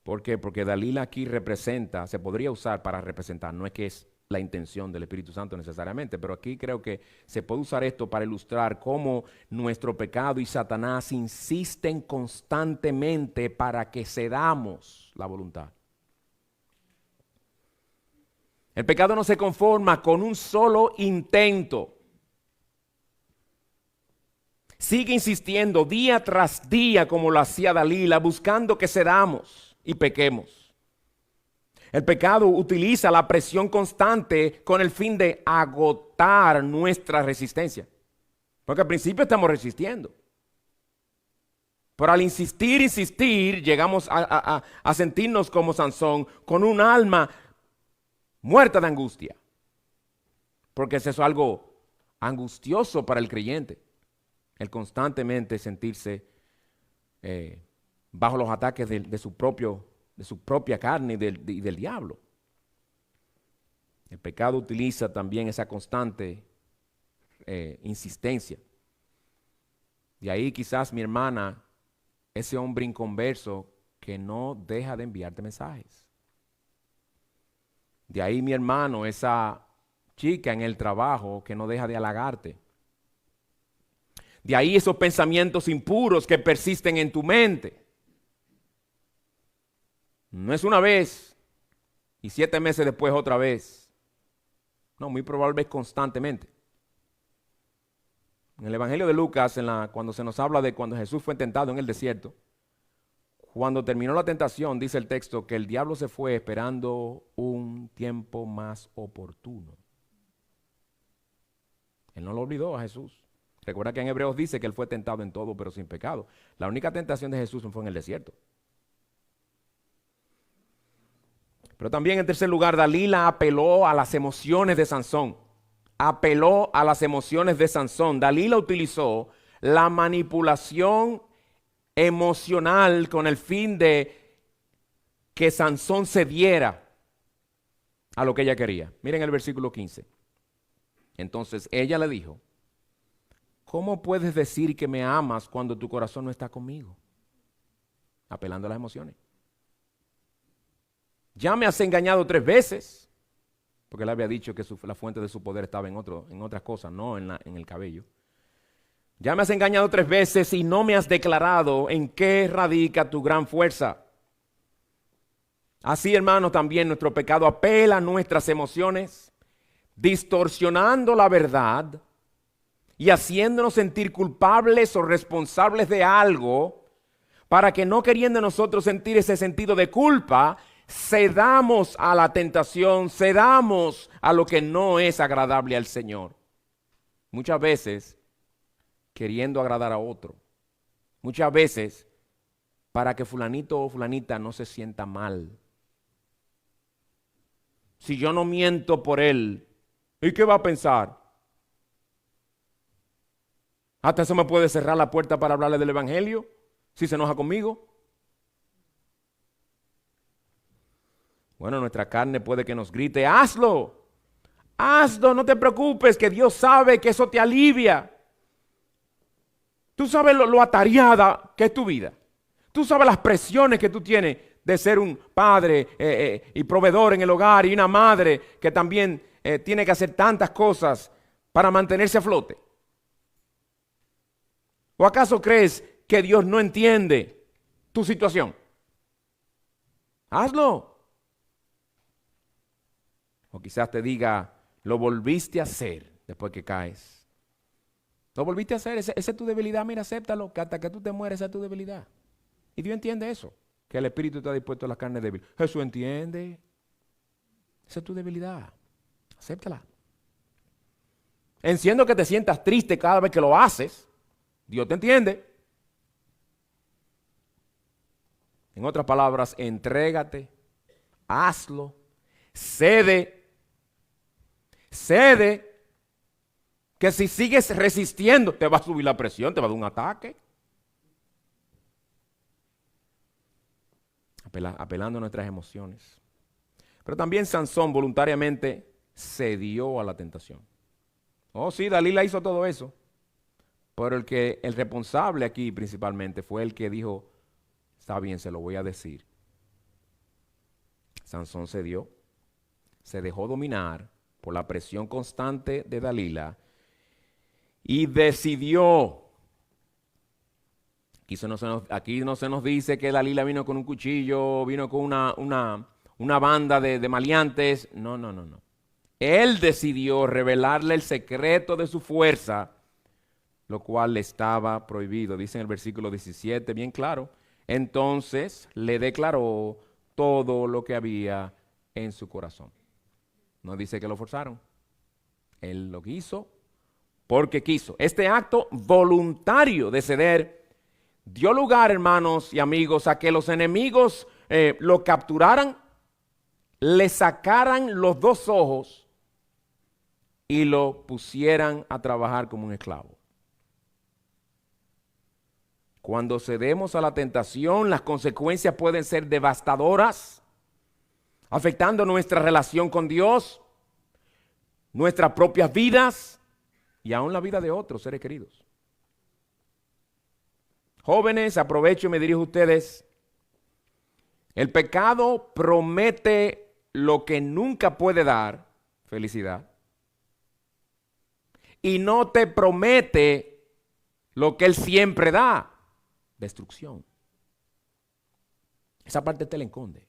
¿Por qué? Porque Dalila aquí representa, se podría usar para representar, no es que es la intención del Espíritu Santo necesariamente, pero aquí creo que se puede usar esto para ilustrar cómo nuestro pecado y Satanás insisten constantemente para que cedamos la voluntad. El pecado no se conforma con un solo intento. Sigue insistiendo día tras día como lo hacía Dalila, buscando que cedamos y pequemos. El pecado utiliza la presión constante con el fin de agotar nuestra resistencia. Porque al principio estamos resistiendo. Pero al insistir, llegamos a sentirnos como Sansón, con un alma muerta de angustia. Porque es eso algo angustioso para el creyente. El constantemente sentirse bajo los ataques de su propia carne y del diablo. El pecado utiliza también esa constante insistencia. De ahí quizás, mi hermana, ese hombre inconverso que no deja de enviarte mensajes. De ahí, mi hermano, esa chica en el trabajo que no deja de halagarte. De ahí esos pensamientos impuros que persisten en tu mente. No es una vez y 7 meses después otra vez. No, muy probable es constantemente. En el Evangelio de Lucas, cuando se nos habla de cuando Jesús fue tentado en el desierto, cuando terminó la tentación, dice el texto que el diablo se fue esperando un tiempo más oportuno. Él no lo olvidó a Jesús. Recuerda que en Hebreos dice que él fue tentado en todo, pero sin pecado. La única tentación de Jesús fue en el desierto. Pero también, en tercer lugar, Dalila apeló a las emociones de Sansón. Apeló a las emociones de Sansón. Dalila utilizó la manipulación emocional con el fin de que Sansón cediera a lo que ella quería. Miren el versículo 15. Entonces ella le dijo: ¿cómo puedes decir que me amas cuando tu corazón no está conmigo? Apelando a las emociones. Ya me has engañado 3 veces. Porque él había dicho que la fuente de su poder estaba en otras cosas, no en el cabello. Ya me has engañado 3 veces y no me has declarado en qué radica tu gran fuerza. Así, hermanos, también nuestro pecado apela a nuestras emociones, distorsionando la verdad y haciéndonos sentir culpables o responsables de algo, para que, no queriendo nosotros sentir ese sentido de culpa, cedamos a la tentación, cedamos a lo que no es agradable al Señor. Muchas veces queriendo agradar a otro. Muchas veces para que fulanito o fulanita no se sienta mal. Si yo no miento por él, ¿y qué va a pensar? Hasta eso me puede cerrar la puerta para hablarle del evangelio, si se enoja conmigo. Bueno, nuestra carne puede que nos grite: hazlo, hazlo, no te preocupes, que Dios sabe que eso te alivia. Tú sabes lo atareada que es tu vida. Tú sabes las presiones que tú tienes de ser un padre y proveedor en el hogar, y una madre que también tiene que hacer tantas cosas para mantenerse a flote. ¿O acaso crees que Dios no entiende tu situación? Hazlo. O quizás te diga: lo volviste a hacer después que caes. Lo volviste a hacer, esa es tu debilidad. Mira, acéptalo, que hasta que tú te mueres esa es tu debilidad. Y Dios entiende eso, que el espíritu está dispuesto a la carne débil. Jesús entiende. Esa es tu debilidad. Acéptala. Enciendo que te sientas triste cada vez que lo haces. Dios te entiende. En otras palabras, entrégate, hazlo, cede, que si sigues resistiendo te va a subir la presión, te va a dar un ataque. Apelando a nuestras emociones. Pero también Sansón voluntariamente cedió a la tentación. Oh, sí, Dalila hizo todo eso. Pero el responsable aquí principalmente fue el que dijo: está bien, se lo voy a decir. Sansón cedió, se dejó dominar por la presión constante de Dalila y decidió. Aquí no se nos dice que Dalila vino con un cuchillo, vino con una banda de maleantes. No. Él decidió revelarle el secreto de su fuerza, lo cual le estaba prohibido. Dice en el versículo 17, bien claro. Entonces le declaró todo lo que había en su corazón. No dice que lo forzaron. Él lo quiso porque quiso. Este acto voluntario de ceder dio lugar, hermanos y amigos, a que los enemigos lo capturaran, le sacaran los 2 ojos y lo pusieran a trabajar como un esclavo. Cuando cedemos a la tentación, las consecuencias pueden ser devastadoras, afectando nuestra relación con Dios, nuestras propias vidas y aún la vida de otros seres queridos. Jóvenes, aprovecho y me dirijo a ustedes. El pecado promete lo que nunca puede dar, felicidad, y no te promete lo que él siempre da, destrucción. Esa parte te la esconde.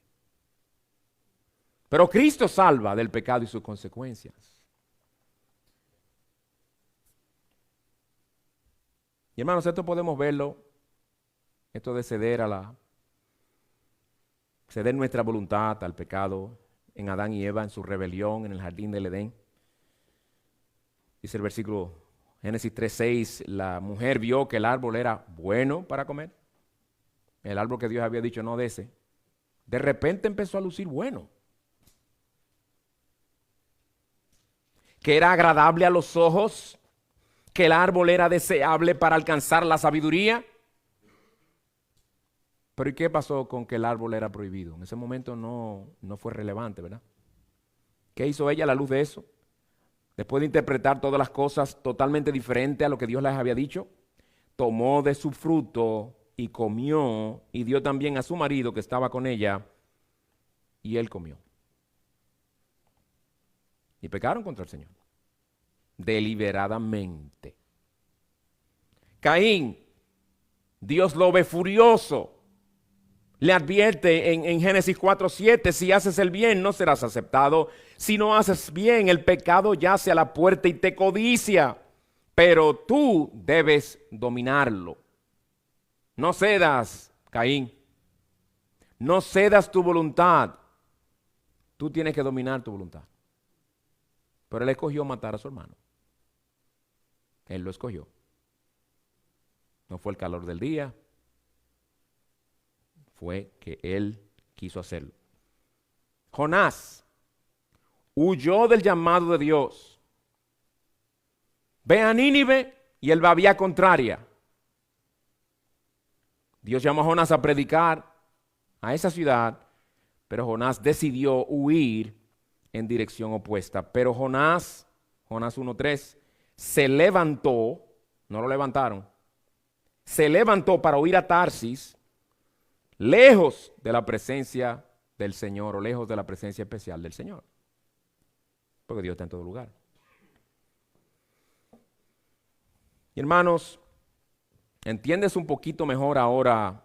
Pero Cristo salva del pecado y sus consecuencias. Y hermanos, esto podemos verlo, esto de ceder nuestra voluntad al pecado en Adán y Eva, en su rebelión en el jardín del Edén. Dice el versículo Génesis 3:6, la mujer vio que el árbol era bueno para comer, el árbol que Dios había dicho no de ese. De repente empezó a lucir bueno, que era agradable a los ojos, que el árbol era deseable para alcanzar la sabiduría. Pero ¿y qué pasó con que el árbol era prohibido? En ese momento no fue relevante, ¿verdad? ¿Qué hizo ella a la luz de eso? Después de interpretar todas las cosas totalmente diferentes a lo que Dios les había dicho, tomó de su fruto y comió, y dio también a su marido que estaba con ella, y él comió. Y pecaron contra el Señor, deliberadamente. Caín, Dios lo ve furioso. Le advierte en Génesis 4:7, si haces el bien no serás aceptado. Si no haces bien, el pecado yace a la puerta y te codicia, pero tú debes dominarlo. No cedas, Caín. No cedas tu voluntad. Tú tienes que dominar tu voluntad. Pero él escogió matar a su hermano. Él lo escogió. No fue el calor del día. Fue que él quiso hacerlo. Jonás huyó del llamado de Dios. Ve a Nínive y él va vía contraria. Dios llamó a Jonás a predicar a esa ciudad, pero Jonás decidió huir en dirección opuesta. Pero Jonás 1:3, se levantó, no lo levantaron, se levantó para huir a Tarsis, lejos de la presencia del Señor o lejos de la presencia especial del Señor. Porque Dios está en todo lugar. Y hermanos, ¿entiendes un poquito mejor ahora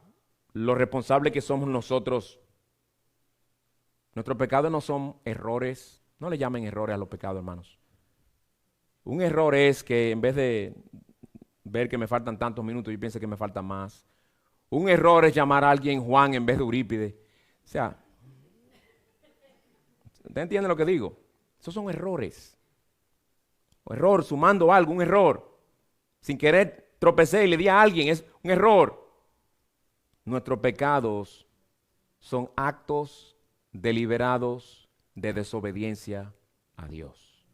lo responsable que somos nosotros? Nuestros pecados no son errores. No le llamen errores a los pecados, hermanos. Un error es que en vez de ver que me faltan tantos minutos, yo pienso que me faltan más. Un error es llamar a alguien Juan en vez de Eurípides. O sea, ¿usted entiende lo que digo? Esos son errores. O error, sumando algo, un error. Sin querer tropecé y le di a alguien, es un error. Nuestros pecados son actos deliberados de desobediencia a Dios.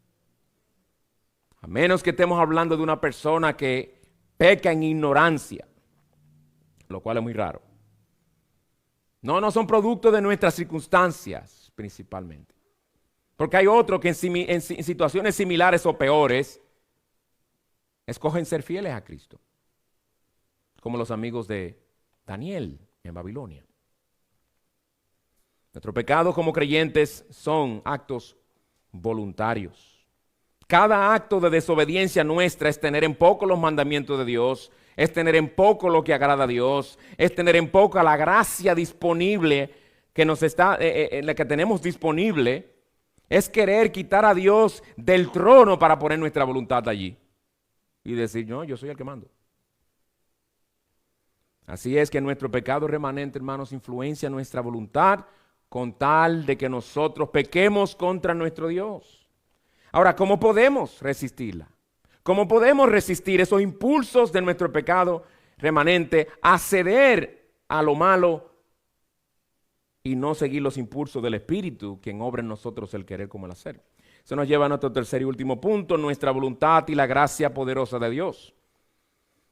A menos que estemos hablando de una persona que peca en ignorancia, lo cual es muy raro. No son producto de nuestras circunstancias principalmente. Porque hay otros que en situaciones similares o peores escogen ser fieles a Cristo. Como los amigos de Daniel en Babilonia. Nuestros pecados como creyentes son actos voluntarios. Cada acto de desobediencia nuestra es tener en poco los mandamientos de Dios, es tener en poco lo que agrada a Dios, es tener en poco la gracia disponible que nos está, la que tenemos disponible, es querer quitar a Dios del trono para poner nuestra voluntad allí y decir, no, yo soy el que mando. Así es que nuestro pecado remanente, hermanos, influencia nuestra voluntad con tal de que nosotros pequemos contra nuestro Dios. Ahora, ¿cómo podemos resistirla? ¿Cómo podemos resistir esos impulsos de nuestro pecado remanente a ceder a lo malo y no seguir los impulsos del Espíritu, quien obra en nosotros el querer como el hacer? Eso nos lleva a nuestro tercer y último punto, nuestra voluntad y la gracia poderosa de Dios.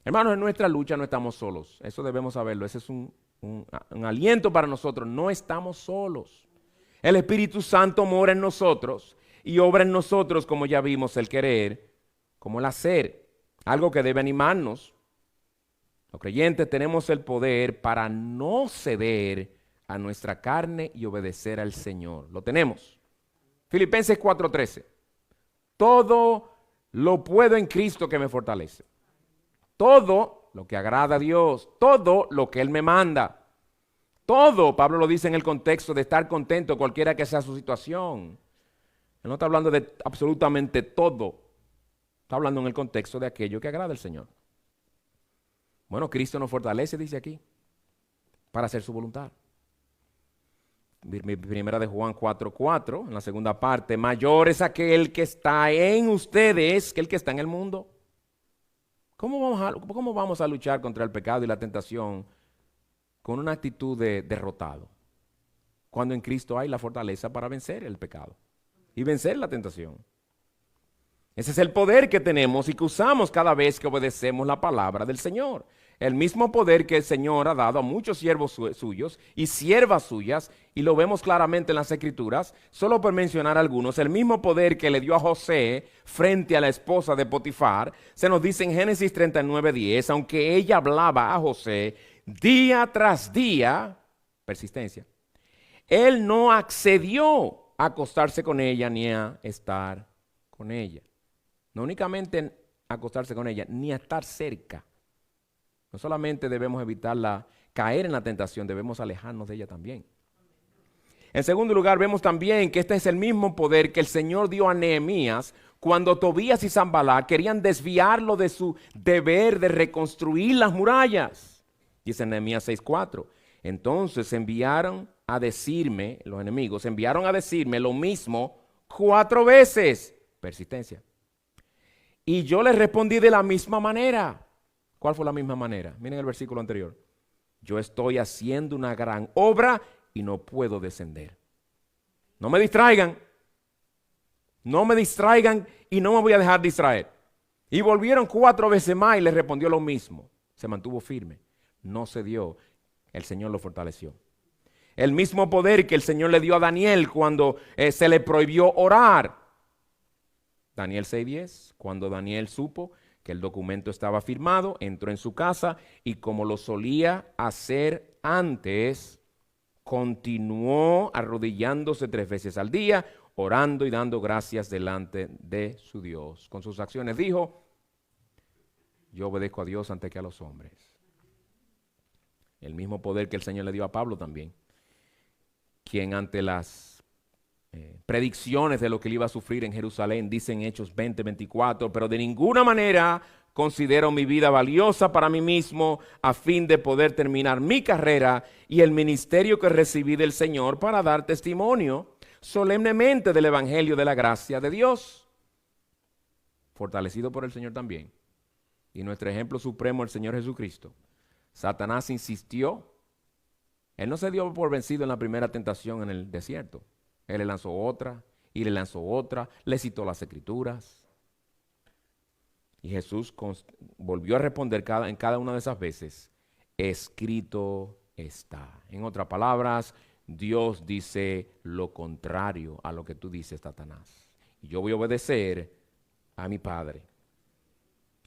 Hermanos, en nuestra lucha no estamos solos. Eso debemos saberlo. Ese es un aliento para nosotros. No estamos solos. El Espíritu Santo mora en nosotros y obra en nosotros, como ya vimos, el querer como el hacer. Algo que debe animarnos. Los creyentes tenemos el poder para no ceder a nuestra carne y obedecer al Señor. Lo tenemos. Filipenses 4:13. Todo lo puedo en Cristo que me fortalece. Todo lo que agrada a Dios, todo lo que Él me manda. Todo, Pablo lo dice en el contexto de estar contento cualquiera que sea su situación. Él no está hablando de absolutamente todo. Está hablando en el contexto de aquello que agrada al Señor. Bueno, Cristo nos fortalece, dice aquí, para hacer su voluntad. Primera de Juan 4:4, en la segunda parte, mayor es aquel que está en ustedes que el que está en el mundo. ¿Cómo vamos a luchar contra el pecado y la tentación con una actitud de derrotado? Cuando en Cristo hay la fortaleza para vencer el pecado y vencer la tentación. Ese es el poder que tenemos y que usamos cada vez que obedecemos la palabra del Señor. El mismo poder que el Señor ha dado a muchos siervos suyos y siervas suyas, y lo vemos claramente en las Escrituras, solo por mencionar algunos. El mismo poder que le dio a José frente a la esposa de Potifar, se nos dice en Génesis 39:10, aunque ella hablaba a José día tras día, persistencia, él no accedió a acostarse con ella ni a estar con ella. No únicamente a acostarse con ella, ni a estar cerca. No solamente debemos evitarla caer en la tentación, debemos alejarnos de ella también. En segundo lugar, vemos también que este es el mismo poder que el Señor dio a Nehemías cuando Tobías y Sanballat querían desviarlo de su deber de reconstruir las murallas. Dice en Nehemías 6:4. Entonces enviaron a decirme, los enemigos enviaron a decirme lo mismo 4 veces. Persistencia. Y yo les respondí de la misma manera. ¿Cuál fue la misma manera? Miren el versículo anterior. Yo estoy haciendo una gran obra y no puedo descender. No me distraigan. No me distraigan y no me voy a dejar distraer. Y volvieron 4 veces más y les respondió lo mismo. Se mantuvo firme. No cedió. El Señor lo fortaleció. El mismo poder que el Señor le dio a Daniel cuando se le prohibió orar. Daniel 6:10, cuando Daniel supo que el documento estaba firmado, entró en su casa y como lo solía hacer antes, continuó arrodillándose 3 veces al día, orando y dando gracias delante de su Dios. Con sus acciones dijo, yo obedezco a Dios antes que a los hombres. El mismo poder que el Señor le dio a Pablo también, quien ante las predicciones de lo que él iba a sufrir en Jerusalén, dice en Hechos 20:24, pero de ninguna manera considero mi vida valiosa para mí mismo a fin de poder terminar mi carrera y el ministerio que recibí del Señor para dar testimonio solemnemente del evangelio de la gracia de Dios. Fortalecido por el Señor también. Y nuestro ejemplo supremo, el Señor Jesucristo. Satanás insistió. Él no se dio por vencido en la primera tentación en el desierto. Él le lanzó otra, y le lanzó otra, le citó las Escrituras. Y Jesús volvió a responder en cada una de esas veces, escrito está. En otras palabras, Dios dice lo contrario a lo que tú dices, Satanás. Y yo voy a obedecer a mi Padre.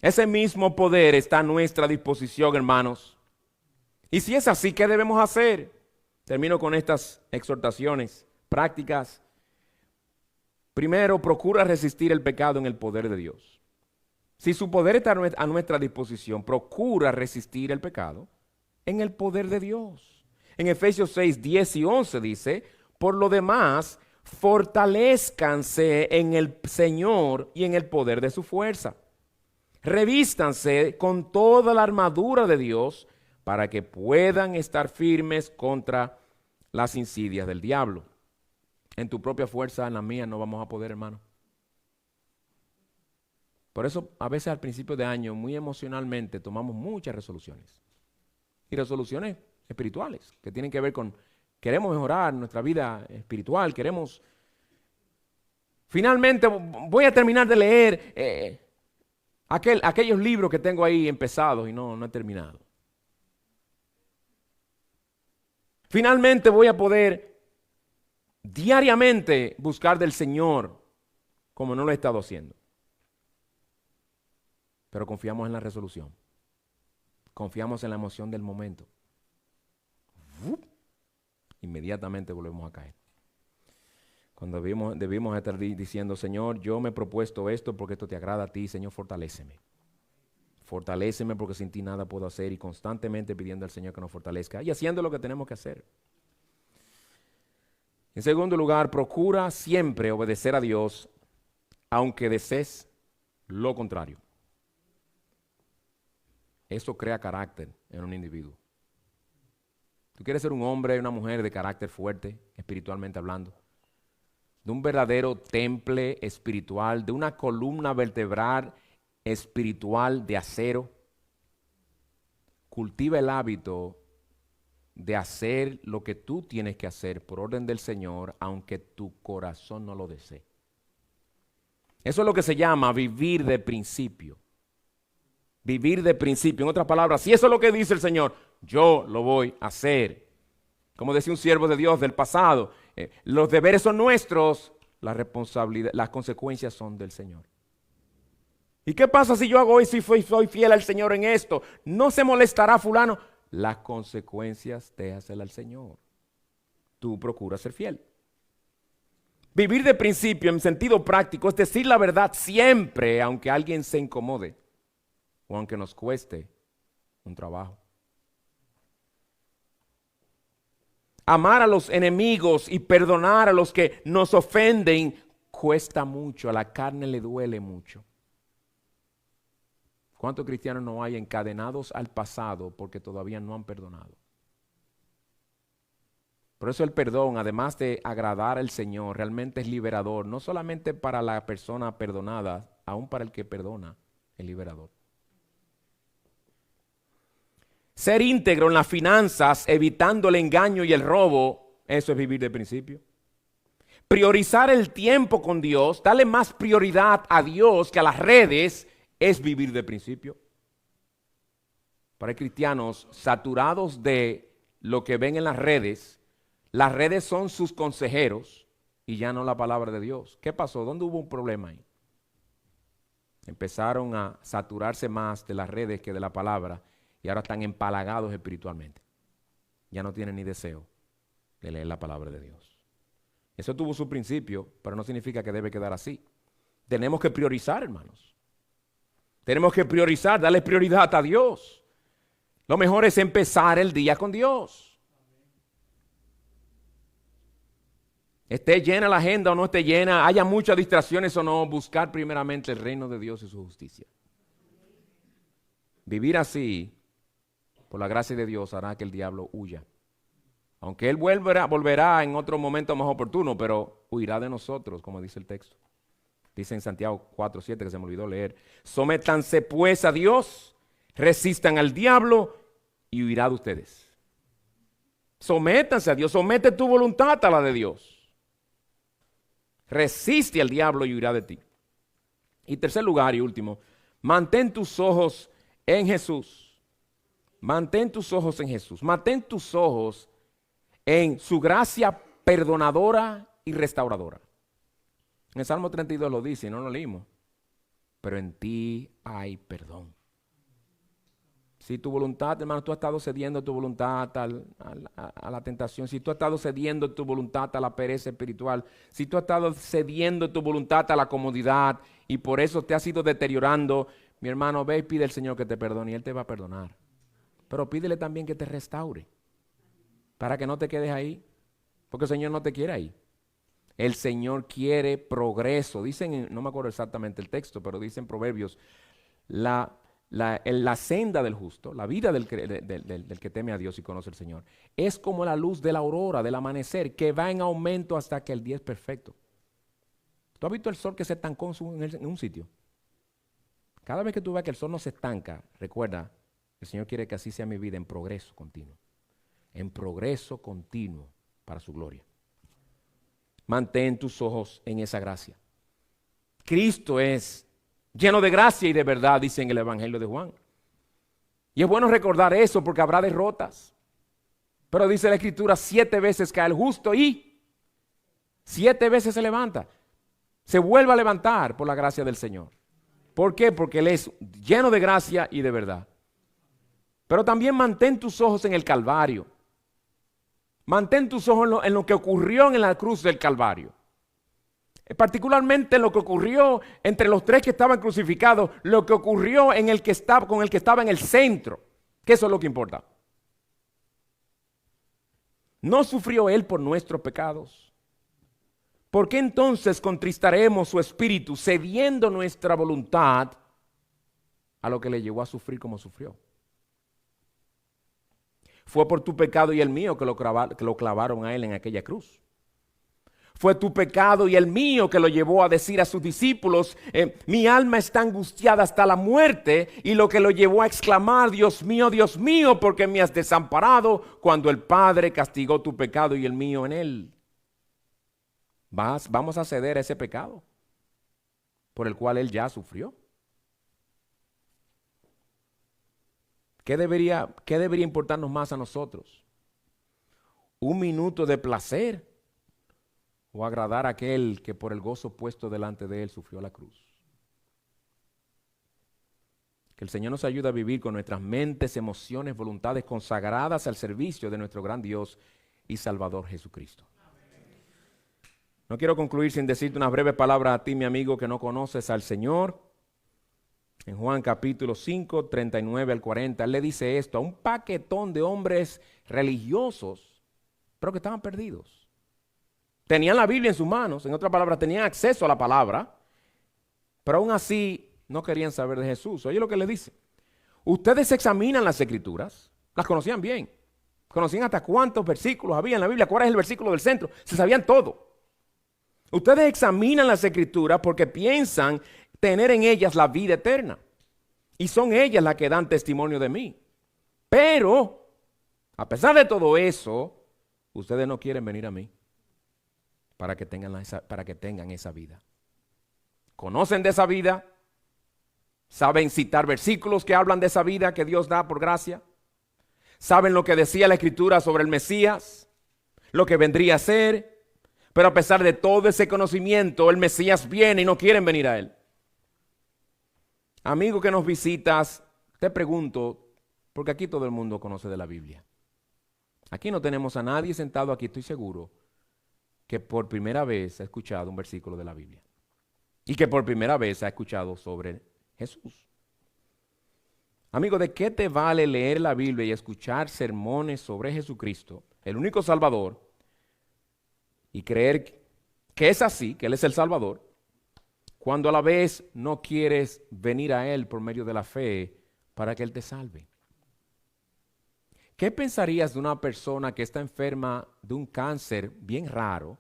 Ese mismo poder está a nuestra disposición, hermanos. Y si es así, ¿qué debemos hacer? Termino con estas exhortaciones prácticas. Primero, procura resistir el pecado en el poder de Dios. Si su poder está a nuestra disposición, procura resistir el pecado en el poder de Dios. En Efesios 6:10 y 11 dice, por lo demás, fortalézcanse en el Señor y en el poder de su fuerza. Revístanse con toda la armadura de Dios para que puedan estar firmes contra las insidias del diablo. En tu propia fuerza, en la mía, no vamos a poder, hermano. Por eso, a veces al principio de año, muy emocionalmente, tomamos muchas resoluciones. Y resoluciones espirituales, que tienen que ver con, queremos mejorar nuestra vida espiritual, queremos... Finalmente, voy a terminar de leer aquellos libros que tengo ahí empezados y no he terminado. Finalmente voy a poder diariamente buscar del Señor como no lo he estado haciendo. Pero confiamos en la resolución. Confiamos en la emoción del momento. Inmediatamente volvemos a caer. Cuando debimos estar diciendo, Señor, yo me he propuesto esto porque esto te agrada a ti, Señor, fortaléceme. Fortaléceme porque sin ti nada puedo hacer, y constantemente pidiendo al Señor que nos fortalezca y haciendo lo que tenemos que hacer. En segundo lugar, procura siempre obedecer a Dios, aunque desees lo contrario. Eso crea carácter en un individuo. Tú quieres ser un hombre y una mujer de carácter fuerte, espiritualmente hablando, de un verdadero temple espiritual, de una columna vertebral espiritual de acero. Cultiva el hábito de hacer lo que tú tienes que hacer por orden del Señor, aunque tu corazón no lo desee. Eso es lo que se llama vivir de principio. Vivir de principio. En otras palabras, si eso es lo que dice el Señor, yo lo voy a hacer. Como decía un siervo de Dios del pasado, los deberes son nuestros, la responsabilidad, las consecuencias son del Señor. ¿Y qué pasa si yo hago hoy, si soy fiel al Señor en esto? ¿No se molestará fulano? Las consecuencias déjaselas al Señor. Tú procuras ser fiel. Vivir de principio en sentido práctico es decir la verdad siempre, aunque alguien se incomode o aunque nos cueste un trabajo. Amar a los enemigos y perdonar a los que nos ofenden cuesta mucho, a la carne le duele mucho. ¿Cuántos cristianos no hay encadenados al pasado porque todavía no han perdonado? Por eso el perdón, además de agradar al Señor, realmente es liberador, no solamente para la persona perdonada, aún para el que perdona, es liberador. Ser íntegro en las finanzas, evitando el engaño y el robo, eso es vivir de principio. Priorizar el tiempo con Dios, darle más prioridad a Dios que a las redes, es vivir de principio. Para cristianos saturados de lo que ven en las redes son sus consejeros y ya no la palabra de Dios. ¿Qué pasó? ¿Dónde hubo un problema ahí? Empezaron a saturarse más de las redes que de la palabra y ahora están empalagados espiritualmente. Ya no tienen ni deseo de leer la palabra de Dios. Eso tuvo su principio, pero no significa que debe quedar así. Tenemos que priorizar, hermanos. Tenemos que priorizar, darle prioridad a Dios. Lo mejor es empezar el día con Dios. Esté llena la agenda o no esté llena, haya muchas distracciones o no, buscar primeramente el reino de Dios y su justicia. Vivir así, por la gracia de Dios, hará que el diablo huya. Aunque él volverá en otro momento más oportuno, pero huirá de nosotros, como dice el texto. Dice en Santiago 4:7, que se me olvidó leer. Sométanse pues a Dios, resistan al diablo y huirá de ustedes. Sométanse a Dios, somete tu voluntad a la de Dios. Resiste al diablo y huirá de ti. Y tercer lugar y último, mantén tus ojos en Jesús. Mantén tus ojos en Jesús. Mantén tus ojos en su gracia perdonadora y restauradora. En el Salmo 32 lo dice, no lo leímos. Pero en ti hay perdón. Si tu voluntad, hermano, tú has estado cediendo tu voluntad a la tentación, si tú has estado cediendo tu voluntad a la pereza espiritual, si tú has estado cediendo tu voluntad a la comodidad y por eso te has ido deteriorando, mi hermano, ve y pide al Señor que te perdone y Él te va a perdonar. Pero pídele también que te restaure para que no te quedes ahí, porque el Señor no te quiere ahí. El Señor quiere progreso. Dicen, no me acuerdo exactamente el texto, pero dicen Proverbios, la senda del justo, la vida del que teme a Dios y conoce al Señor, es como la luz de la aurora, del amanecer, que va en aumento hasta que el día es perfecto. ¿Tú has visto el sol que se estancó en un sitio? Cada vez que tú veas que el sol no se estanca, recuerda, el Señor quiere que así sea mi vida en progreso continuo. En progreso continuo para su gloria. Mantén tus ojos en esa gracia. Cristo es lleno de gracia y de verdad, dice en el Evangelio de Juan. Y es bueno recordar eso porque habrá derrotas. Pero dice la Escritura, 7 veces cae el justo y 7 veces se levanta. Se vuelve a levantar por la gracia del Señor. ¿Por qué? Porque Él es lleno de gracia y de verdad. Pero también mantén tus ojos en el Calvario. Mantén tus ojos en lo que ocurrió en la cruz del Calvario. Particularmente lo que ocurrió entre los 3 que estaban crucificados, lo que ocurrió con el que estaba en el centro, que eso es lo que importa. ¿No sufrió Él por nuestros pecados? ¿Por qué entonces contristaremos su espíritu, cediendo nuestra voluntad a lo que le llevó a sufrir como sufrió? Fue por tu pecado y el mío que lo clavaron a Él en aquella cruz. Fue tu pecado y el mío que lo llevó a decir a sus discípulos, mi alma está angustiada hasta la muerte, y lo que lo llevó a exclamar, Dios mío, ¿por qué me has desamparado? Cuando el Padre castigó tu pecado y el mío en Él. Vamos a ceder a ese pecado por el cual Él ya sufrió. ¿Qué debería importarnos más a nosotros? ¿Un minuto de placer o agradar a aquel que por el gozo puesto delante de Él sufrió la cruz? Que el Señor nos ayude a vivir con nuestras mentes, emociones, voluntades consagradas al servicio de nuestro gran Dios y Salvador Jesucristo. No quiero concluir sin decirte una breve palabra a ti, mi amigo, que no conoces al Señor. En Juan capítulo 5, 39 al 40, Él le dice esto a un paquetón de hombres religiosos, pero que estaban perdidos. Tenían la Biblia en sus manos, en otras palabras, tenían acceso a la palabra, pero aún así no querían saber de Jesús. Oye lo que le dice. Ustedes examinan las Escrituras, las conocían bien, conocían hasta cuántos versículos había en la Biblia, cuál es el versículo del centro, se sabían todo. Ustedes examinan las Escrituras porque piensan tener en ellas la vida eterna, y son ellas las que dan testimonio de mí. Pero, a pesar de todo eso, ustedes no quieren venir a mí para que tengan esa vida. Conocen de esa vida, saben citar versículos que hablan de esa vida que Dios da por gracia, saben lo que decía la Escritura sobre el Mesías, lo que vendría a ser, pero a pesar de todo ese conocimiento, el Mesías viene y no quieren venir a Él. Amigo que nos visitas, te pregunto, porque aquí todo el mundo conoce de la Biblia. Aquí no tenemos a nadie sentado aquí, estoy seguro, que por primera vez ha escuchado un versículo de la Biblia. Y que por primera vez ha escuchado sobre Jesús. Amigo, ¿de qué te vale leer la Biblia y escuchar sermones sobre Jesucristo, el único Salvador, y creer que es así, que Él es el Salvador, cuando a la vez no quieres venir a Él por medio de la fe para que Él te salve? ¿Qué pensarías de una persona que está enferma de un cáncer bien raro,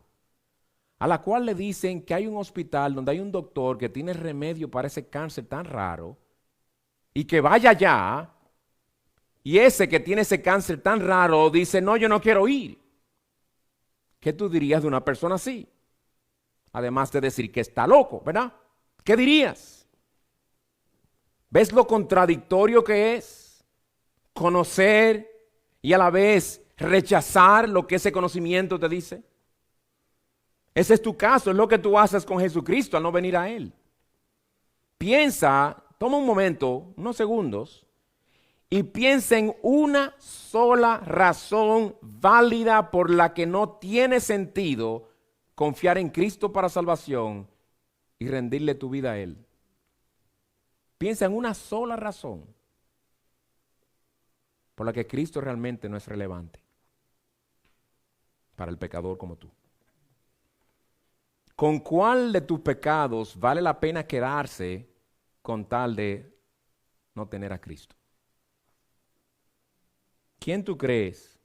a la cual le dicen que hay un hospital donde hay un doctor que tiene remedio para ese cáncer tan raro, y que vaya allá, y ese que tiene ese cáncer tan raro dice, no, yo no quiero ir? ¿Qué tú dirías de una persona así? Además de decir que está loco, ¿verdad? ¿Qué dirías? ¿Ves lo contradictorio que es conocer y a la vez rechazar lo que ese conocimiento te dice? Ese es tu caso, es lo que tú haces con Jesucristo al no venir a Él. Piensa, toma un momento, unos segundos, y piensa en una sola razón válida por la que no tiene sentido confiar en Cristo para salvación y rendirle tu vida a Él. Piensa en una sola razón por la que Cristo realmente no es relevante para el pecador como tú. ¿Con cuál de tus pecados vale la pena quedarse con tal de no tener a Cristo? ¿Quién tú crees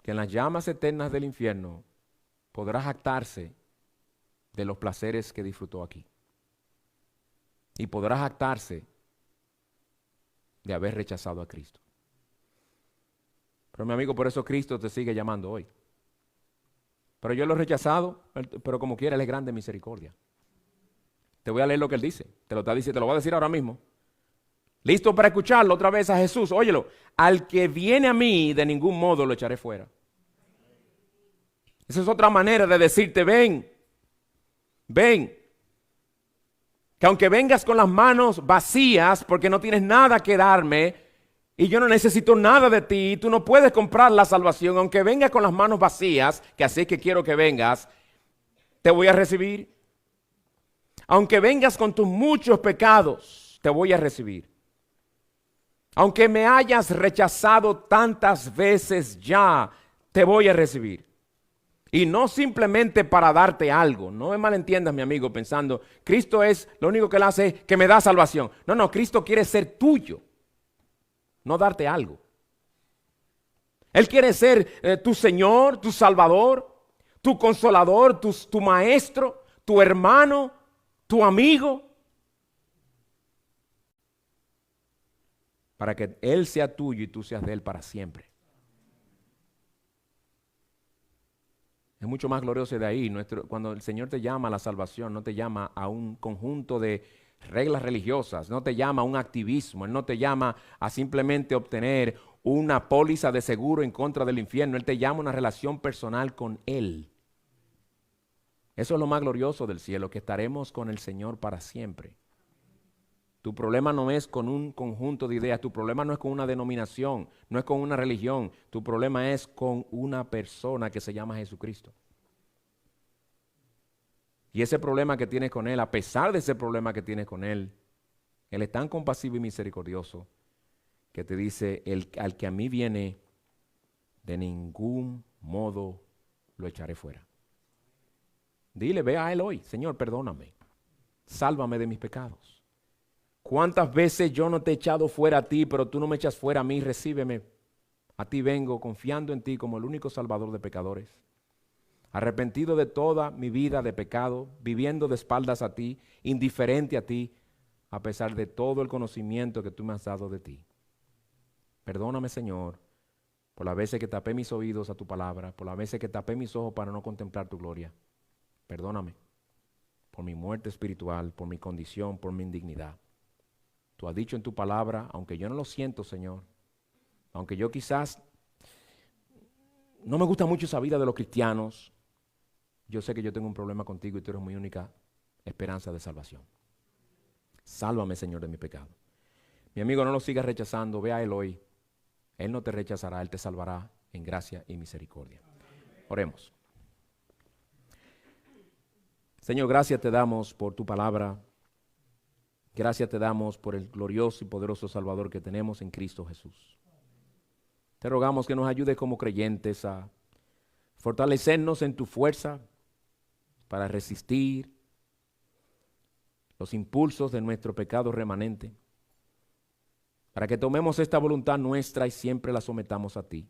que en las llamas eternas del infierno podrá jactarse de los placeres que disfrutó aquí? Y podrá jactarse de haber rechazado a Cristo. Pero mi amigo, por eso Cristo te sigue llamando hoy. Pero yo lo he rechazado, pero como quiera, Él es grande en misericordia. Te voy a leer lo que Él dice. Te lo voy a decir ahora mismo. Listo para escucharlo otra vez a Jesús. Óyelo. Al que viene a mí, de ningún modo lo echaré fuera. Esa es otra manera de decirte, ven. Ven. Que aunque vengas con las manos vacías, porque no tienes nada que darme, y yo no necesito nada de ti, tú no puedes comprar la salvación, aunque vengas con las manos vacías, que así es que quiero que vengas, te voy a recibir. Aunque vengas con tus muchos pecados, te voy a recibir. Aunque me hayas rechazado tantas veces ya, te voy a recibir. Y no simplemente para darte algo. No me malentiendas, mi amigo, pensando, Cristo es, lo único que Él hace es que me da salvación. No, Cristo quiere ser tuyo, no darte algo. Él quiere ser tu Señor, tu Salvador, tu Consolador, tu Maestro, tu hermano, tu amigo. Para que Él sea tuyo y tú seas de Él para siempre. Es mucho más glorioso de ahí. Cuando el Señor te llama a la salvación, no te llama a un conjunto de reglas religiosas, no te llama a un activismo, Él no te llama a simplemente obtener una póliza de seguro en contra del infierno, Él te llama a una relación personal con Él. Eso es lo más glorioso del cielo, que estaremos con el Señor para siempre. Tu problema no es con un conjunto de ideas, tu problema no es con una denominación, no es con una religión, tu problema es con una persona que se llama Jesucristo. Y ese problema que tienes con Él, a pesar de ese problema que tienes con Él, Él es tan compasivo y misericordioso que te dice, al que a mí viene, de ningún modo lo echaré fuera. Dile, ve a Él hoy, Señor, perdóname, sálvame de mis pecados. ¿Cuántas veces yo no te he echado fuera a ti, pero tú no me echas fuera a mí? Recíbeme. A ti vengo confiando en ti como el único salvador de pecadores. Arrepentido de toda mi vida de pecado, viviendo de espaldas a ti, indiferente a ti, a pesar de todo el conocimiento que tú me has dado de ti. Perdóname, Señor, por las veces que tapé mis oídos a tu palabra, por las veces que tapé mis ojos para no contemplar tu gloria. Perdóname por mi muerte espiritual, por mi condición, por mi indignidad. Tú has dicho en tu palabra, aunque yo no lo siento, Señor, aunque yo quizás no me gusta mucho esa vida de los cristianos, yo sé que yo tengo un problema contigo y tú eres mi única esperanza de salvación. Sálvame, Señor, de mi pecado. Mi amigo, no lo sigas rechazando, ve a Él hoy. Él no te rechazará, Él te salvará en gracia y misericordia. Oremos. Señor, gracias te damos por tu palabra. Gracias te damos por el glorioso y poderoso Salvador que tenemos en Cristo Jesús. Te rogamos que nos ayudes como creyentes a fortalecernos en tu fuerza para resistir los impulsos de nuestro pecado remanente, para que tomemos esta voluntad nuestra y siempre la sometamos a ti.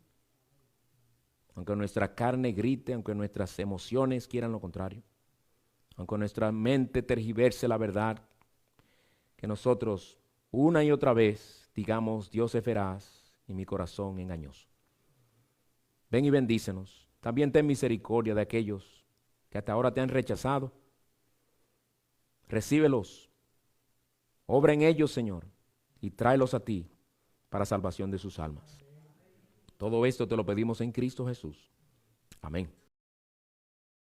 Aunque nuestra carne grite, aunque nuestras emociones quieran lo contrario, aunque nuestra mente tergiverse la verdad, que nosotros una y otra vez digamos, Dios es veraz y mi corazón engañoso. Ven y bendícenos. También ten misericordia de aquellos que hasta ahora te han rechazado. Recíbelos, obra en ellos, Señor, y tráelos a ti para salvación de sus almas. Todo esto te lo pedimos en Cristo Jesús. Amén.